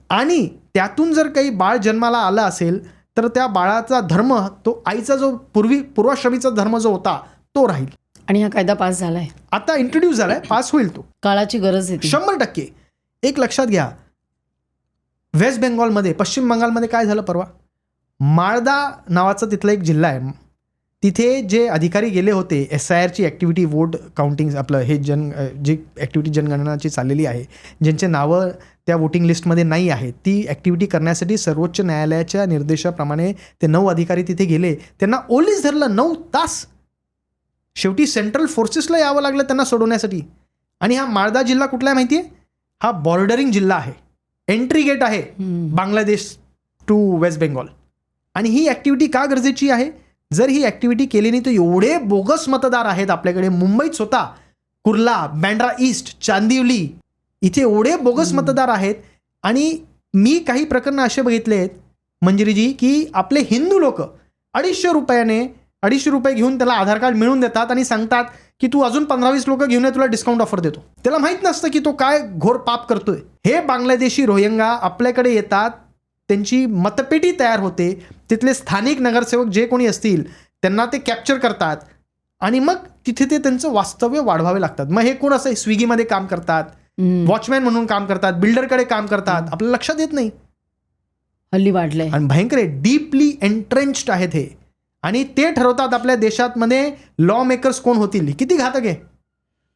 आणि त्यातून जर काही बाळ जन्माला आलं असेल तर त्या बाळाचा धर्म, तो आईचा जो पूर्वाश्रमीचा धर्म जो होता तो राहील. आणि हा कायदा पास झालाय, आता इंट्रोड्यूस झालाय, पास होईल. तो काळाची गरज आहे 100%. एक लक्षात घ्या, वेस्ट बेंगॉलमध्ये, पश्चिम बंगालमध्ये काय झालं परवा, माळदा नावाचा तिथला एक जिल्हा आहे. तिथे जे अधिकारी गेले होते, SIRची ॲक्टिव्हिटी, वोट काउंटिंग, आपलं हे जी ॲक्टिव्हिटी जनगणनाची चाललेली आहे, ज्यांचे नावं त्या वोटिंग लिस्टमध्ये नाही आहेत, ती ॲक्टिव्हिटी करण्यासाठी सर्वोच्च न्यायालयाच्या निर्देशाप्रमाणे ते 9 अधिकारी तिथे गेले. त्यांना ओलीस धरलं 9 तास. शेवटी सेंट्रल फोर्सेसला यावं लागलं त्यांना सोडवण्यासाठी. आणि हा माळदा जिल्हा कुठला आहे माहिती आहे? हा बॉर्डरिंग जिल्हा आहे, एंट्री गेट आहे बांगलादेश टू वेस्ट बेंगॉल. आणि ही ॲक्टिव्हिटी का गरजेची आहे? जर ही ॲक्टिव्हिटी केली नाही तर एवढे बोगस मतदार आहेत आपल्याकडे. मुंबईत स्वतः कुर्ला, बँड्रा ईस्ट, चांदिवली इथे एवढे बोगस मतदार आहेत. आणि मी काही प्रकरणं असे बघितले आहेत मंजिरीजी की आपले हिंदू लोक 250 रुपये घेऊन त्याला आधार कार्ड मिळवून देतात आणि सांगतात की तू अजून 15-20 लोक घेऊन तुला डिस्काउंट ऑफर देतो. त्याला माहीत नसतं की तो काय घोर पाप करतोय. हे बांगलादेशी रोहिंगा आपल्याकडे येतात, त्यांची मतपेटी तयार होते, तिथले स्थानिक नगरसेवक जे कोणी असतील त्यांना ते कॅप्चर करतात आणि मग तिथे ते त्यांचं वास्तव्य वाढवावे लागतात. मग हे कोण असं स्विगीमध्ये काम करतात, वॉचमॅन म्हणून काम करतात, बिल्डरकडे काम करतात, आपल्याला लक्षात येत नाही. हल्ली वाढलंय आणि भयंकर आहे, डीपली एंट्रेंच्ड आहेत हे. आणि ते ठरवतात आपल्या देशातमध्ये लॉ मेकर्स कोण होतील. किती घातक आहे.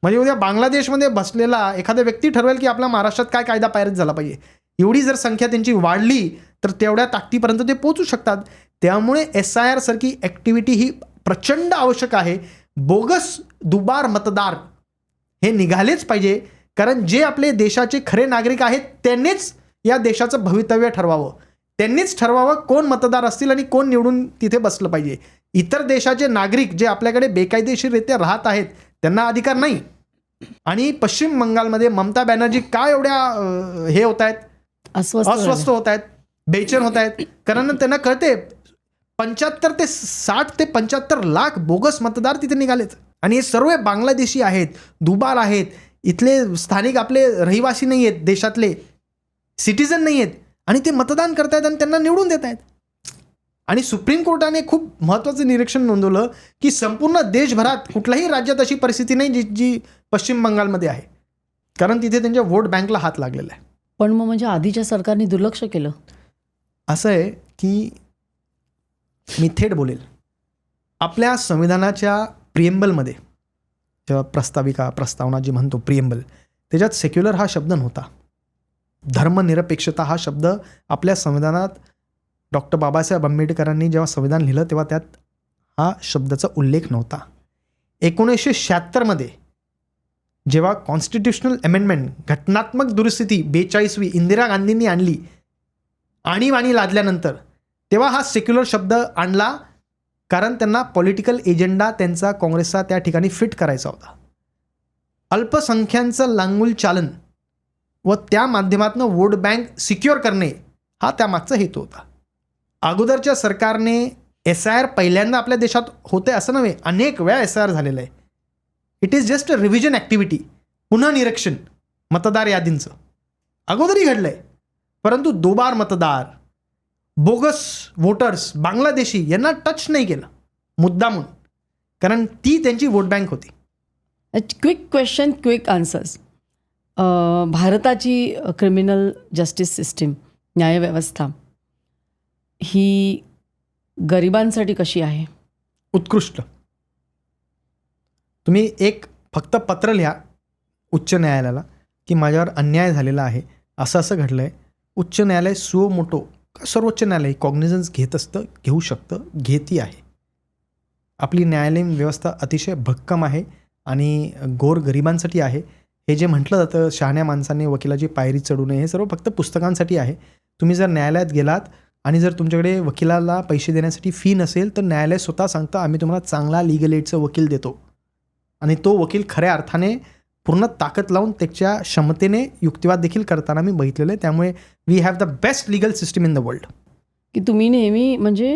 म्हणजे उद्या बांगलादेशमध्ये बसलेला एखादा व्यक्ती ठरवेल की आपल्या महाराष्ट्रात काय कायदा पारित झाला पाहिजे. एवढी जर संख्या त्यांची वाढली तर तेवढ्या ताकदीपर्यंत ते पोहोचू शकतात. त्यामुळे SIR सारखी ॲक्टिव्हिटी ही प्रचंड आवश्यक आहे. बोगस दुबार मतदार हे निघालेच पाहिजे, कारण जे आपले देशाचे खरे नागरिक आहेत त्यांनीच या देशाचं भवितव्य ठरवावं. त्यांनीच ठरवावं कोण मतदार असतील आणि कोण निवडून तिथे बसलं पाहिजे. इतर देशाचे नागरिक जे आपल्याकडे बेकायदेशीररित्या राहत आहेत त्यांना अधिकार नाही. आणि पश्चिम बंगालमध्ये ममता बॅनर्जी काय एवढ्या हे होत आहेत, अस्वस्थ होत आहेत, बेचैन होत आहेत, कारण त्यांना कळते 75 ते 60 ते 75 लाख बोगस मतदार तिथे निघालेत. आणि हे सर्व बांगलादेशी आहेत, दुबार आहेत, इथले स्थानिक आपले रहिवासी नाही आहेत, देशातले सिटीजन नाही आहेत, आणि ते मतदान करतायत आणि त्यांना निवडून देत आहेत. आणि सुप्रीम कोर्टाने खूप महत्त्वाचं निरीक्षण नोंदवलं की संपूर्ण देशभरात कुठल्याही राज्यात अशी परिस्थिती नाही जी पश्चिम बंगालमध्ये आहे, कारण तिथे त्यांच्या वोट बँकला हात लागलेला आहे. पण मग म्हणजे आधीच्या सरकारने दुर्लक्ष केलं. असं आहे की मी थेट बोलेल, आपल्या संविधानाच्या प्रिएम्बलमध्ये जेव्हा प्रस्तावना जी म्हणतो प्रिएम्बल, त्याच्यात सेक्युलर हा शब्द नव्हता. धर्मनिरपेक्षता हा शब्द आपल्या संविधानात डॉक्टर बाबासाहेब आंबेडकरांनी जेव्हा संविधान लिहिलं तेव्हा त्यात हा शब्दाचा उल्लेख नव्हता. 1976 जेव्हा कॉन्स्टिट्युशनल अमेंडमेंट, घटनात्मक दुरुस्ती 42वी इंदिरा गांधींनी आणली, आणीबाणी लादल्यानंतर, तेव्हा हा सेक्युलर शब्द आणला, कारण त्यांना पॉलिटिकल एजेंडा त्यांचा काँग्रेसचा त्या ठिकाणी फिट करायचा होता. अल्पसंख्यांचं लांगुल चालन व त्या माध्यमातून वोट बँक सिक्युअर करणे हा त्यामागचा हेतू होता. अगोदरच्या सरकारने SIR पहिल्यांदा आपल्या देशात होते असं नव्हे, अनेक वेळा SIR झालेलं आहे. It is just a revision activity, पुन्हा निरीक्षण मतदार यादींचं अगोदरही घडलं आहे. परंतु दोबार मतदार, बोगस वोटर्स, बांगलादेशी यांना टच नाही केलं मुद्दामून, कारण ती त्यांची वोट बँक होती. Quick question, quick answers. भारताची क्रिमिनल जस्टिस सिस्टीम, न्यायव्यवस्था ही गरिबांसाठी कशी आहे? उत्कृष्ट. तुम्ही एक फक्त पत्र लिहा उच्च न्यायालयाला की माझ्यावर अन्याय झालेला आहे, असं असं घडलं आहे. उच्च न्यायालय सुओ मोटो, सर्वोच्च न्यायालय कॉग्निझन्स घेत असतं, घेऊ शकतं, घेती आहे. आपली न्यायालयीन व्यवस्था अतिशय भक्कम आहे आणि गोर गरिबांसाठी आहे. हे जे म्हटलं जातं शहाण्या माणसाने वकिलाची पायरी चढू नये, हे सर्व फक्त पुस्तकांसाठी आहे. तुम्ही जर न्यायालयात गेलात आणि जर तुमच्याकडे वकिलाला पैसे देण्यासाठी फी नसेल, तर न्यायालय स्वतः सांगतं आम्ही तुम्हाला चांगला लिगल एडचं वकील देतो, आणि तो वकील खऱ्या अर्थाने पूर्ण ताकद लावून त्याच्या क्षमतेने युक्तिवाद देखील करताना मी बघितलेलं आहे. त्यामुळे we have the best legal system in the world. की तुम्ही नेहमी म्हणजे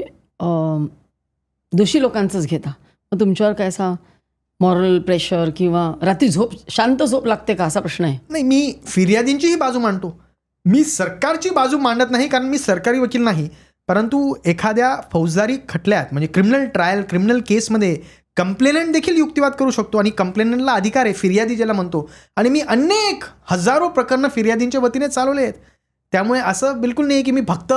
दोषी लोकांचंच घेता, मग तुमच्यावर काय असा मॉरल प्रेशर किंवा रात्री शांत झोप लागते का, असा प्रश्न आहे? नाही, मी फिर्यादींचीही बाजू मांडतो. मी सरकारची बाजू मांडत नाही, कारण मी सरकारी वकील नाही. परंतु एखाद्या फौजदारी खटल्यात म्हणजे क्रिमिनल ट्रायल, क्रिमिनल केसमध्ये कंप्लेनंट देखील युक्तिवाद करू शकतो, आणि कंप्लेनंटला अधिकार आहे, फिर्यादी ज्याला म्हणतो. आणि मी अनेक हजारो प्रकरणं फिर्यादींच्या वतीने चालवले आहेत. त्यामुळे असं बिलकुल नाही की मी फक्त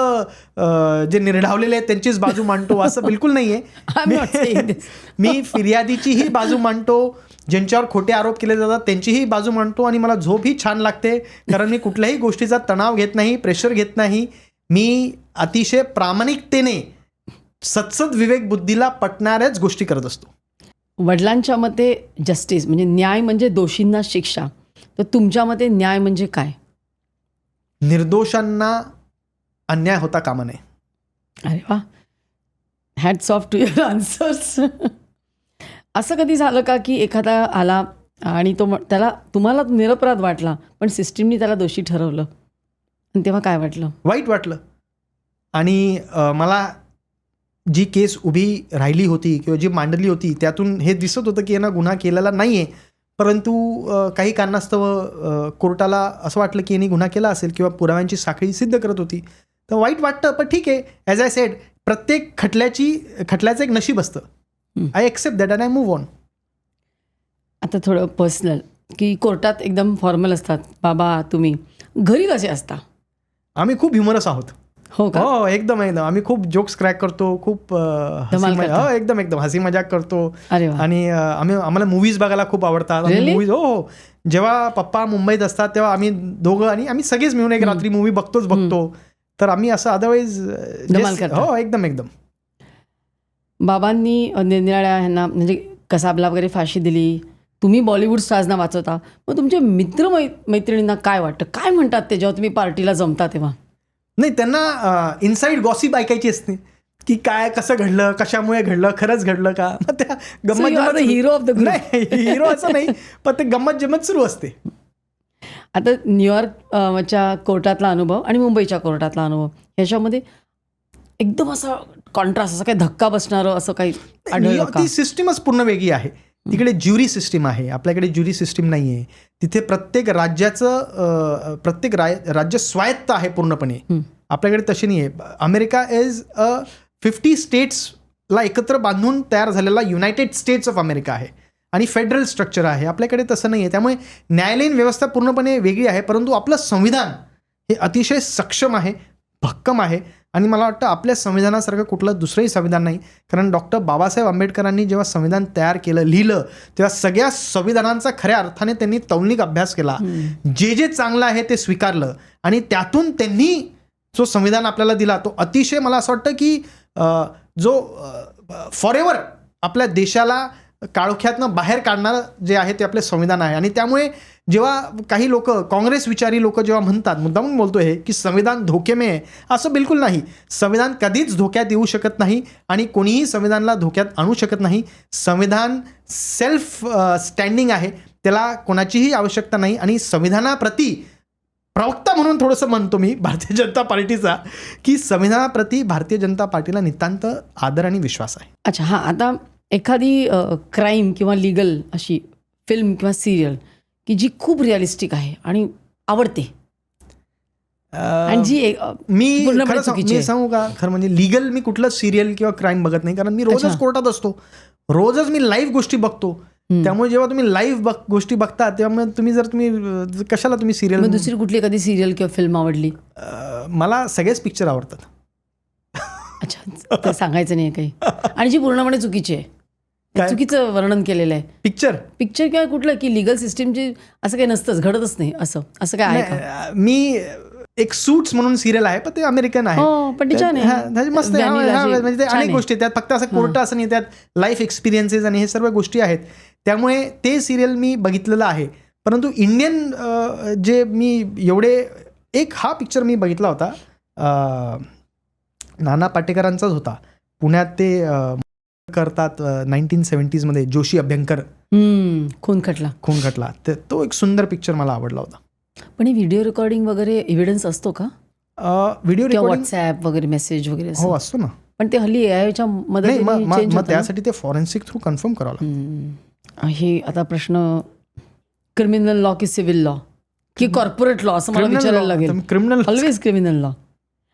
जे निर्ढावलेले आहेत त्यांचीच बाजू मांडतो, असं बिलकुल नाही आहे. मी फिर्यादीचीही बाजू मांडतो, ज्यांच्यावर खोटे आरोप केले जातात त्यांचीही बाजू मांडतो, आणि मला झोपही छान लागते, कारण मी कुठल्याही गोष्टीचा तणाव घेत नाही, प्रेशर घेत नाही. मी अतिशय प्रामाणिकतेने सत्सद विवेक बुद्धीला पटणाऱ्याच गोष्टी करत असतो. वडिलांच्या मते जस्टिस म्हणजे न्याय म्हणजे दोषींना शिक्षा, तर तुमच्या मते न्याय म्हणजे काय? निर्दोषांना अन्याय होता कामा नये. अरे वा, hats off to your answers. असं कधी झालं का की एखादा आला आणि त्याला तुम्हाला निरपराध वाटला, पण सिस्टीमनी त्याला दोषी ठरवलं, आणि तेव्हा काय वाटलं? वाईट वाटलं. आणि मला जी केस उभी राहिली होती किंवा जी मांडली होती त्यातून हे दिसत होतं की यांना गुन्हा केलेला नाही आहे, परंतु काही कारणास्तव कोर्टाला असं वाटलं की यांनी गुन्हा केला असेल किंवा पुराव्यांची साखळी सिद्ध करत होती, तर वाईट वाटतं. पण ठीक आहे, ॲज आय सेड, प्रत्येक खटल्याचं एक नशीब असतं. I accept that and I move on. आता थोडं पर्सनल, की कोर्टात एकदम फॉर्मल असतात बाबा, तुम्ही घरी कसे असता? आम्ही खूप ह्युमरस आहोत. हो का? हो, एकदम आम्ही खूप जोक्स क्रॅक करतो, खूप एकदम हसी मजाक करतो. अरे वा. आणि आम्हाला मूवीज बघायला खूप आवडतात. मूवीज, हो, जेव्हा पप्पा मुंबईत असतात तेव्हा आम्ही दोघं आणि आम्ही सगळेच मिळून एक रात्री मूवी बघतो. तर आम्ही असं अदरवाईज हो एकदम. बाबांनी निरनिराळ्या ह्यांना म्हणजे कसाबला वगैरे फाशी दिली, तुम्ही बॉलिवूड स्टार्सना वाचवता, मग तुमचे मैत्रिणींना काय वाटतं, काय म्हणतात ते जेव्हा तुम्ही पार्टीला जमता तेव्हा? नाही, त्यांना इनसाईड गॉसिप ऐकायची असते की काय कसं घडलं, कशामुळे घडलं, खरंच घडलं का. मग त्या गंमत हिरो ऑफ द ग्रुप. नाही, हिरो असं नाही, पण ते गंमत जमत सुरू असते. आता न्यूयॉर्कच्या कोर्टातला अनुभव आणि मुंबईच्या कोर्टातला अनुभव ह्याच्यामध्ये एकदम असा कॉन्ट्रास्ट, असं काही धक्का बसणारं असं काही आढळलं का? ती सिस्टीमच पूर्ण वेगळी आहे. तिकडे ज्युरी सिस्टीम आहे, आपल्याकडे ज्युरी सिस्टीम नाही आहे. तिथे प्रत्येक राज्य स्वायत्त आहे पूर्णपणे. आपल्याकडे तशी नाही आहे. अमेरिका इज 50 स्टेट्सला एकत्र बांधून तयार झालेला युनायटेड स्टेट्स ऑफ अमेरिका आहे, आणि फेडरल स्ट्रक्चर आहे. आपल्याकडे तसं नाही आहे. त्यामुळे न्यायालयीन व्यवस्था पूर्णपणे वेगळी आहे. परंतु आपलं संविधान हे अतिशय सक्षम आहे, भक्कम आहे, आणि मला वाटतं आपल्या संविधानासारखं कुठलं दुसरंही संविधान नाही. कारण डॉक्टर बाबासाहेब आंबेडकरांनी जेव्हा संविधान तयार केलं, लिहिलं, तेव्हा सगळ्या संविधानांचा खऱ्या अर्थाने त्यांनी तौलनिक अभ्यास केला. जे जे चांगलं आहे ते स्वीकारलं आणि त्यातून त्यांनी जो संविधान आपल्याला दिला तो अतिशय, मला असं वाटतं की जो फॉरेवर आपल्या देशाला काळोख्यातनं बाहेर काढणारं जे आहे ते आपले संविधान आहे. आणि त्यामुळे जेव्हा काही लोक, काँग्रेस विचारी लोक जेव्हा म्हणतात, मुद्दामून बोलतो हे, की संविधान धोके में आहे, असं बिलकुल नाही. संविधान कधीच धोक्यात येऊ शकत नाही आणि कोणीही संविधानाला धोक्यात आणू शकत नाही. संविधान सेल्फ स्टँडिंग आहे, त्याला कोणाचीही आवश्यकता नाही. आणि संविधानाप्रती प्रवक्ता म्हणून थोडंसं म्हणतो मी भारतीय जनता पार्टीचा, की संविधानाप्रती भारतीय जनता पार्टीला नितांत आदर आणि विश्वास आहे. अच्छा, हां, आता एखादी क्राईम किंवा लिगल अशी फिल्म किंवा सिरियल की जी खूप रिअलिस्टिक आहे आणि आवडते, आणि जी मी पूर्णपणे खरं चुकीची आहे. सांगू का, खरं म्हणजे लिगल मी कुठलं सिरियल किंवा क्राईम बघत नाही, कारण मी रोजच अच्छा. कोर्टात असतो, रोजच मी लाईव्ह गोष्टी बघतो. त्यामुळे जेव्हा तुम्ही लाईव्ह गोष्टी बघता तेव्हा तुम्ही कशाला तुम्ही मग सिरियल. दुसरी कुठली एखादी सिरियल किंवा फिल्म आवडली? मला सगळेच पिक्चर आवडतात. अच्छा, ते सांगायचं नाही काही. आणि जी पूर्णपणे चुकीची आहे, काय? चुकीचं वर्णन केलेलं आहे पिक्चर किंवा कुठलं की लिगल सिस्टीमची असं काही नसतंच, घडतच नाही असं काय आहे का? मी एक सूट्स म्हणून सिरियल आहे, पण ते अमेरिकन आहे. हो, पण ते छान आहे. हा, मस्त आहे. म्हणजे ते छान अनेक आहे. गोष्टी त्यात, फक्त असं कोर्ट असं नाही, त्यात लाईफ एक्सपिरियन्सेस आणि हे सर्व गोष्टी आहेत. त्यामुळे ते सिरियल मी बघितलेलं आहे. परंतु इंडियन जे मी एवढे, एक हा पिक्चर मी बघितला होता, नाना पाटेकरांचाच होता. पुण्यात ते करतात 1970s मध्ये, जोशी अभ्यंकर, खून खटला. तो एक सुंदर पिक्चर मला आवडला होता. पण हे व्हिडिओ रेकॉर्डिंग वगैरे एव्हिडन्स असतो का? व्हिडिओ किंवा रेकॉर्डिंग व्हॉट्सॲप वगैरे मेसेज वगैरे असं? हो असतो ना. पण ते हल्ली एआयच्या नाही, मदतीने चेंज मग होतं त्यासाठी ते फॉरेन्सिक थ्रू कन्फर्म करावं लागतं. ना? हे आता प्रश्न क्रिमिनल लॉ की सिव्हिल लॉ की कॉर्पोरेट लॉ असं मला विचारायला लागेल. Criminal always criminal law.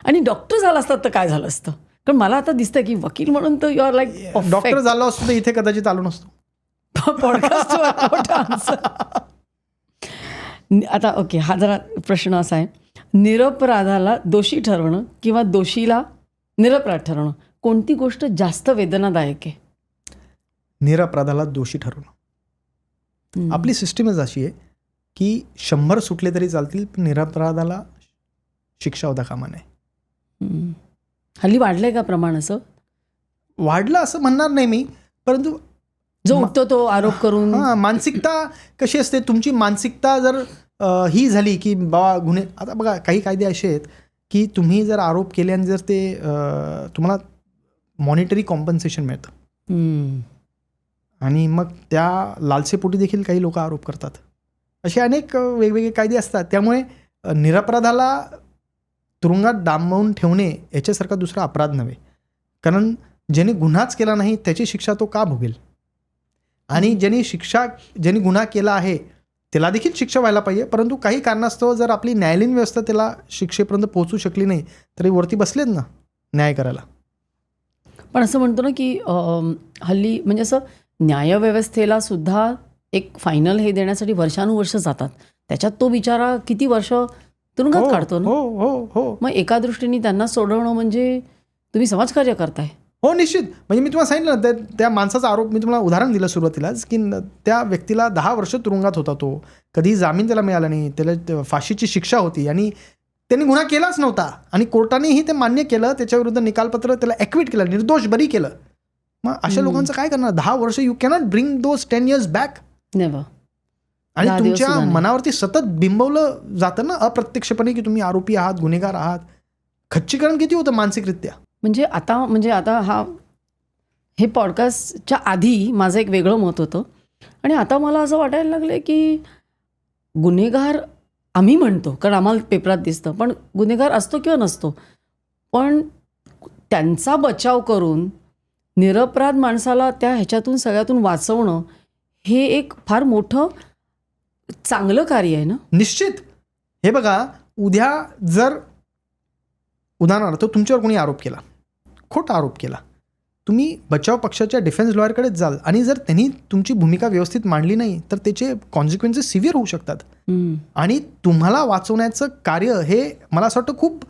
आणि डॉक्टर झाला असतात तर काय झालं असतं? कारण मला आता दिसतं की वकील म्हणून तर यू आर लाईक डॉक्टर झालो असतो तर इथे कदाचित आलो नसतो. आता ओके, हा जरा प्रश्न असा आहे, निरपराधाला दोषी ठरवणं किंवा दोषीला निरपराध ठरवणं, कोणती गोष्ट जास्त वेदनादायक आहे? निरपराधाला दोषी ठरवणं. आपली सिस्टीमच अशी आहे की 100 सुटले तरी चालतील, पण निरपराधाला शिक्षा होता कामा नये. हल्ली वाढलंय का प्रमाण? असं वाढलं असं म्हणणार नाही मी, परंतु जो उठतो तो आरोप करून. मानसिकता कशी असते तुमची, मानसिकता जर ही झाली की बाबा गुन्हे, आता बघा काही कायदे असे आहेत की तुम्ही जर आरोप केले आणि जर ते तुम्हाला मॉनिटरी कॉम्पन्सेशन मिळतं, आणि मग त्या लालसेपोटी देखील काही लोक आरोप करतात. असे अनेक वेगवेगळे कायदे असतात. त्यामुळे निरपराधाला तुरुंगात डांबवून ठेवणे याच्यासारखा दुसरा अपराध नव्हे. कारण ज्याने गुन्हाच केला नाही त्याची शिक्षा तो का भोगेल, आणि ज्यांनी गुन्हा केला आहे त्याला देखील शिक्षा व्हायला पाहिजे. परंतु काही कारणास्तव जर आपली न्यायालयीन व्यवस्था त्याला शिक्षेपर्यंत पोहोचू शकली नाही तरी वरती बसलेत ना न्याय करायला. पण असं म्हणतो ना की हल्ली म्हणजे असं न्यायव्यवस्थेला सुद्धा एक फायनल हे देण्यासाठी वर्षानुवर्ष जातात. त्याच्यात तो बिचारा किती वर्ष तुरुंगात काढतो ना. हो. मग एका दृष्टीने त्यांना सोडवणं म्हणजे तुम्ही समाजकार्य करताय. हो, निश्चित. म्हणजे मी तुम्हाला सांगितलं ना, त्या माणसाचा आरोप, मी तुम्हाला उदाहरण दिलं सुरुवातीलाच, की त्या व्यक्तीला 10 वर्ष तुरुंगात होता. तो कधी जामीन त्याला मिळाला नाही, त्याला फाशीची शिक्षा होती आणि त्यांनी गुन्हा केलाच नव्हता आणि कोर्टानेही ते मान्य केलं, त्याच्याविरुद्ध निकालपत्र त्याला ॲक्विट केलं, निर्दोष बरी केलं. मग अशा लोकांचं काय करणार? 10 वर्ष you cannot bring those 10 years back. Never. आणि तुमच्या मनावरती सतत बिंबवलं जातं ना अप्रत्यक्षपणे की तुम्ही आरोपी आहात, गुन्हेगार आहात. खच्चीकरण किती होतं मानसिकरित्या. म्हणजे आता हे पॉडकास्टच्या आधी माझं एक वेगळं मत होतं आणि आता मला असं वाटायला लागलं की गुन्हेगार आम्ही म्हणतो कारण आम्हाला पेपरात दिसतं, पण गुन्हेगार असतो किंवा नसतो, पण त्यांचा बचाव करून निरपराध माणसाला त्या ह्याच्यातून सगळ्यातून वाचवणं हे एक फार मोठं चांगलं कार्य आहे ना. निश्चित. हे बघा, उद्या जर उदाहरणार्थ तुमच्यावर कोणी आरोप केला, खोटा आरोप केला, तुम्ही बचाव पक्षाच्या डिफेन्स लॉयरकडेच जाल आणि जर त्यांनी तुमची भूमिका व्यवस्थित मांडली नाही तर त्याचे कॉन्सिक्वेन्सेस सिव्हिअर होऊ शकतात. आणि तुम्हाला वाचवण्याचं कार्य हे मला असं वाटतं खूप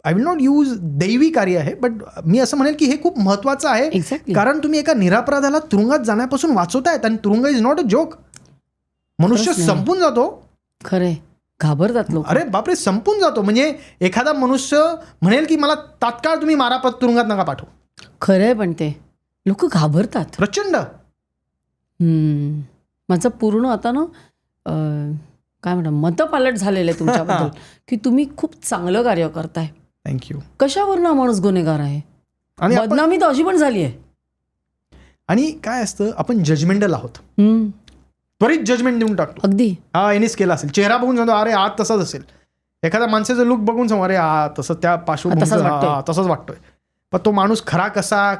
आय विल नॉट यूज दैवी कार्य आहे, बट मी असं म्हणेल की हे खूप महत्त्वाचं आहे. एक्झॅक्टली. कारण तुम्ही एका निरपराधाला तुरुंगात जाण्यापासून वाचवतायत, आणि तुरुंग इज नॉट अ जोक. मनुष्य खरंच नाही. संपून जातो. खरे घाबरतात लोक. अरे बापरे, संपून जातो. म्हणजे एखादा मनुष्य म्हणेल की मला तात्काळ तुम्ही मारा, तुरुंगात नका पाठवू. खरंय, पण ते लोक घाबरतात. प्रचंड. माझं पूर्ण आता ना काय म्हणतात मतपालट झालेलं आहे तुमच्याबद्दल की तुम्ही खूप चांगलं कार्य करताय. थँक्यू. कशावरनं हा माणूस गुन्हेगार आहे? आणि बदनामी तर अशी पण झाली आहे. आणि काय असतं, आपण जजमेंटल आहोत. त्वरित जजमेंट देऊन टाकतो. अगदी. हा यानेच केला असेल, चेहरा बघून सांगतो अरे हा तसाच असेल. एखाद्या माणसाचं लुक बघून सांगू अरे हा तसं, त्या पार्श्वभूमीवर तसंच वाटतोय. पण तो माणूस खरा कसा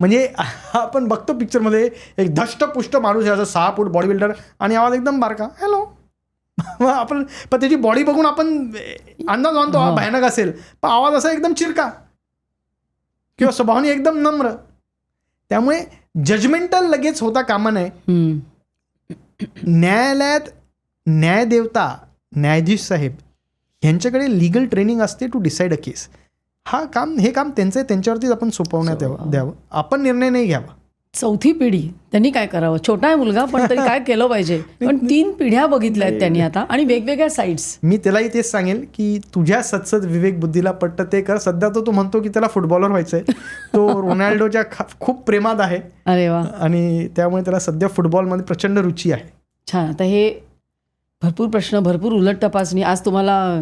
म्हणजे आपण बघतो पिक्चरमध्ये एक धष्टपुष्ट माणूस आहे, असं 6 फूट बॉडी बिल्डर, आणि आवाज एकदम बारका हॅलो. आपण पण त्याची बॉडी बघून आपण अंदाज बांधतो हा भयानक असेल, पण आवाज असा एकदम चिरका किंवा स्वभावाने एकदम नम्र. त्यामुळे जजमेंटल लगेच होता कामा नये. न्यायालयात न्यायदेवता, न्यायाधीश साहेब यांच्याकडे लिगल ट्रेनिंग असते टू डिसाईड अ केस. हे काम त्यांचं आहे, त्यांच्यावरतीच आपण सोपवण्यात द्यावं. आपण निर्णय नाही घ्यावा. 4थी पिढी त्यांनी काय करावं? छोटा आहे मुलगा, पण तरी काय केलं पाहिजे? पण 3 पिढ्या बघितल्या आहेत त्यांनी आता, आणि वेगवेगळ्या साईड्स. मी त्यालाही तेच सांगेल की तुझ्या सत्सद विवेक बुद्धीला पटतं ते कर. सध्या तो म्हणतो की त्याला फुटबॉलर व्हायचंय. तो रोनाल्डोच्या खूप प्रेमात आहे. अरे वा. आणि त्यामुळे त्याला सध्या फुटबॉलमध्ये प्रचंड रुची आहे. छान. आता हे भरपूर प्रश्न, भरपूर उलट तपासणी. आज तुम्हाला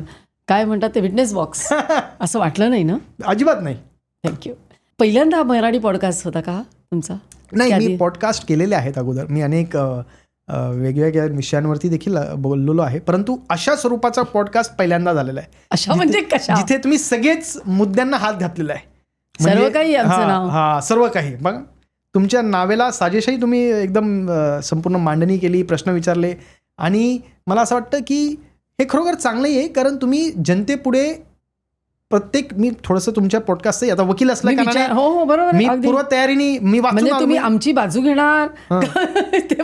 काय म्हणतात ते विटनेस बॉक्स असं वाटलं नाही ना? अजिबात नाही. थँक्यू. पहिल्यांदा मराठी पॉडकास्ट होता का तुमचा? नाही, मी पॉडकास्ट केलेले आहेत अगोदर. मी अनेक वेगवेगळ्या विषयांवरती देखील बोललेलो आहे, परंतु अशा स्वरूपाचा पॉडकास्ट पहिल्यांदा झालेला आहे. अशा म्हणजे कशा? जिथे तुम्ही सगळेच मुद्द्यांना हात घातलेला आहे. सर्व काही आमचं नाव. हा, सर्व काही. बघा, तुमच्या नावेला साजेशही तुम्ही एकदम संपूर्ण मांडणी केली, प्रश्न विचारले, आणि मला असं वाटतं की हे खरोखर चांगलंही आहे. कारण तुम्ही जनतेपुढे प्रत्येक, मी थोडंसं तुमच्या पॉडकास्टचं आता वकील असल्या बरोबर, मी पूर्व तयारीने मी म्हणजे तुम्ही आमची बाजू घेणार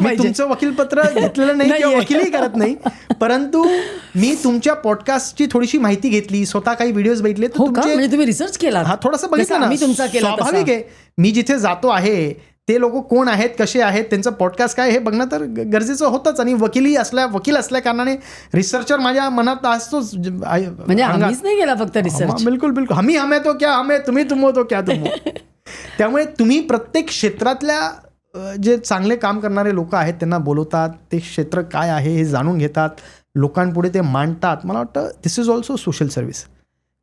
मी तुमचं वकीलपत्र घेतलेलं नाही किंवा वकीलही करत नाही, परंतु मी तुमच्या पॉडकास्टची थोडीशी माहिती घेतली, स्वतः काही व्हिडिओज बघितले. म्हणजे तुम्ही रिसर्च केला? हा, थोडंसं बघितलं ना. स्वाभाविक आहे, मी जिथे जातो आहे ते लोक कोण आहेत, कसे आहेत, त्यांचं पॉडकास्ट काय हे बघणं तर गरजेचं होतंच. आणि वकील असल्या कारणाने रिसर्चर माझ्या मनात असतोच. म्हणजे आम्हीच नाही केला फक्त रिसर्च. बिलकुल. हमें तो क्या हमें, तुम्ही तुम तो क्या तुम. त्यामुळे तुम्ही प्रत्येक क्षेत्रातल्या जे चांगले काम करणारे लोक आहेत त्यांना बोलवतात, ते क्षेत्र काय आहे हे जाणून घेतात, लोकांपुढे ते मांडतात. मला वाटतं दिस इज ऑल्सो सोशल सर्व्हिस.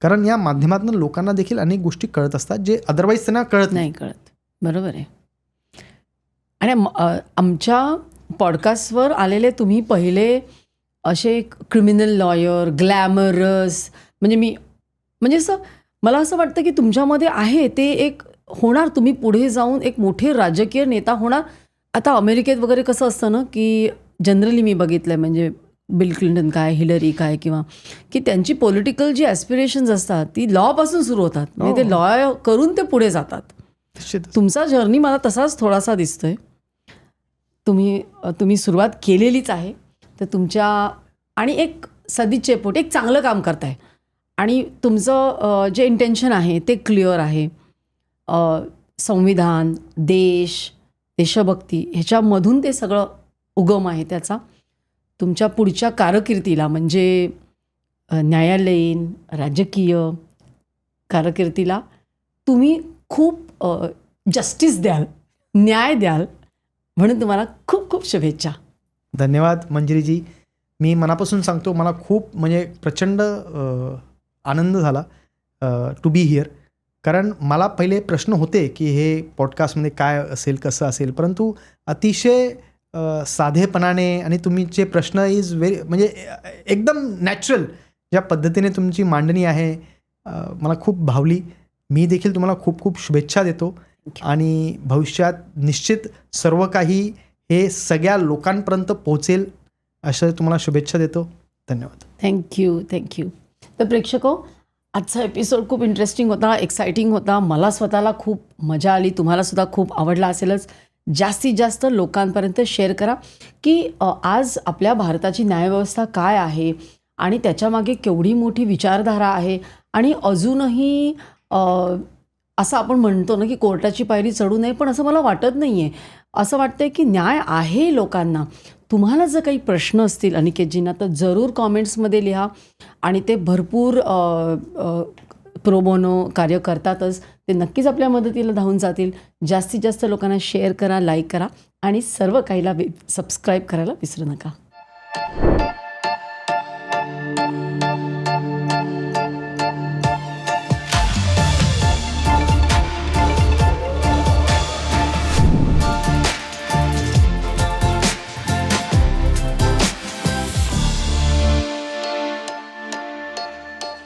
कारण या माध्यमातून लोकांना देखील अनेक गोष्टी कळत असतात जे अदरवाईज त्यांना कळत नाही. बरोबर आहे. आणि आमच्या पॉडकास्टवर आलेले तुम्ही पहिले असे क्रिमिनल लॉयर, ग्लॅमरस, म्हणजे असं मला असं वाटतं की तुमच्यामध्ये आहे ते एक होणार. तुम्ही पुढे जाऊन एक मोठे राजकीय नेता होणार. आता अमेरिकेत वगैरे कसं असतं ना की जनरली मी बघितलं आहे, म्हणजे बिल क्लिंटन काय, हिलरी काय, किंवा की त्यांची पॉलिटिकल जी ॲस्पिरेशन्स असतात ती लॉपासून सुरू होतात. म्हणजे ते लॉ करून ते पुढे जातात. तुमचा जर्नी मला तसाच थोडासा दिसतोय. तुम्ही सुरुवात केलेलीच आहे, तर तुमच्या आणि एक सदिच्छेपोटी एक चांगलं काम करताय, आणि तुमचं जे इंटेन्शन आहे ते क्लिअर आहे. संविधान, देश, देशभक्ती ह्याच्यामधून ते सगळं उगम आहे त्याचा. तुमच्या पुढच्या कारकिर्दीला, म्हणजे न्यायालयीन, राजकीय कारकिर्दीला तुम्ही खूप जस्टिस द्याल, न्याय द्याल, म्हणून तुम्हाला खूप खूप शुभेच्छा. धन्यवाद मंजिरीजी. मी मनापासून सांगतो, मला खूप म्हणजे प्रचंड आनंद झाला टू बी हिअर. कारण मला पहिले प्रश्न होते की हे पॉडकास्टमध्ये काय असेल, कसं असेल, परंतु अतिशय साधेपणाने आणि तुमचे प्रश्न इज म्हणजे एकदम नॅचरल ज्या पद्धतीने तुमची मांडणी आहे मला खूप भावली. मी देखील तुम्हाला खूप खूप शुभेच्छा देतो, आणि भविष्यात निश्चित सर्व काही हे सगळ्या लोकांपर्यंत पोहोचेल असं तुम्हाला शुभेच्छा देतो. धन्यवाद. थँक्यू. तर प्रेक्षको, आजचा एपिसोड खूप इंटरेस्टिंग होता, एक्सायटिंग होता. मला स्वतःला खूप मजा आली, तुम्हालासुद्धा खूप आवडला असेलच. जास्तीत जास्त लोकांपर्यंत शेअर करा की आज आपल्या भारताची न्यायव्यवस्था काय आहे आणि त्याच्यामागे केवढी मोठी विचारधारा आहे आणि अजूनही असं आपण म्हणतो ना की कोर्टाची पायरी चढू नये, पण असं मला वाटत नाही आहे. असं वाटतंय की न्याय आहे लोकांना. तुम्हाला जर काही प्रश्न असतील अनिकेतजींना तर जरूर कॉमेंट्समध्ये लिहा आणि ते भरपूर प्रो बोनो कार्य करतातच. ते नक्कीच आपल्या मदतीला धावून जातील. जास्तीत जास्त लोकांना शेअर करा, लाईक करा आणि सर्व काहीला सबस्क्राईब करायला विसरू नका.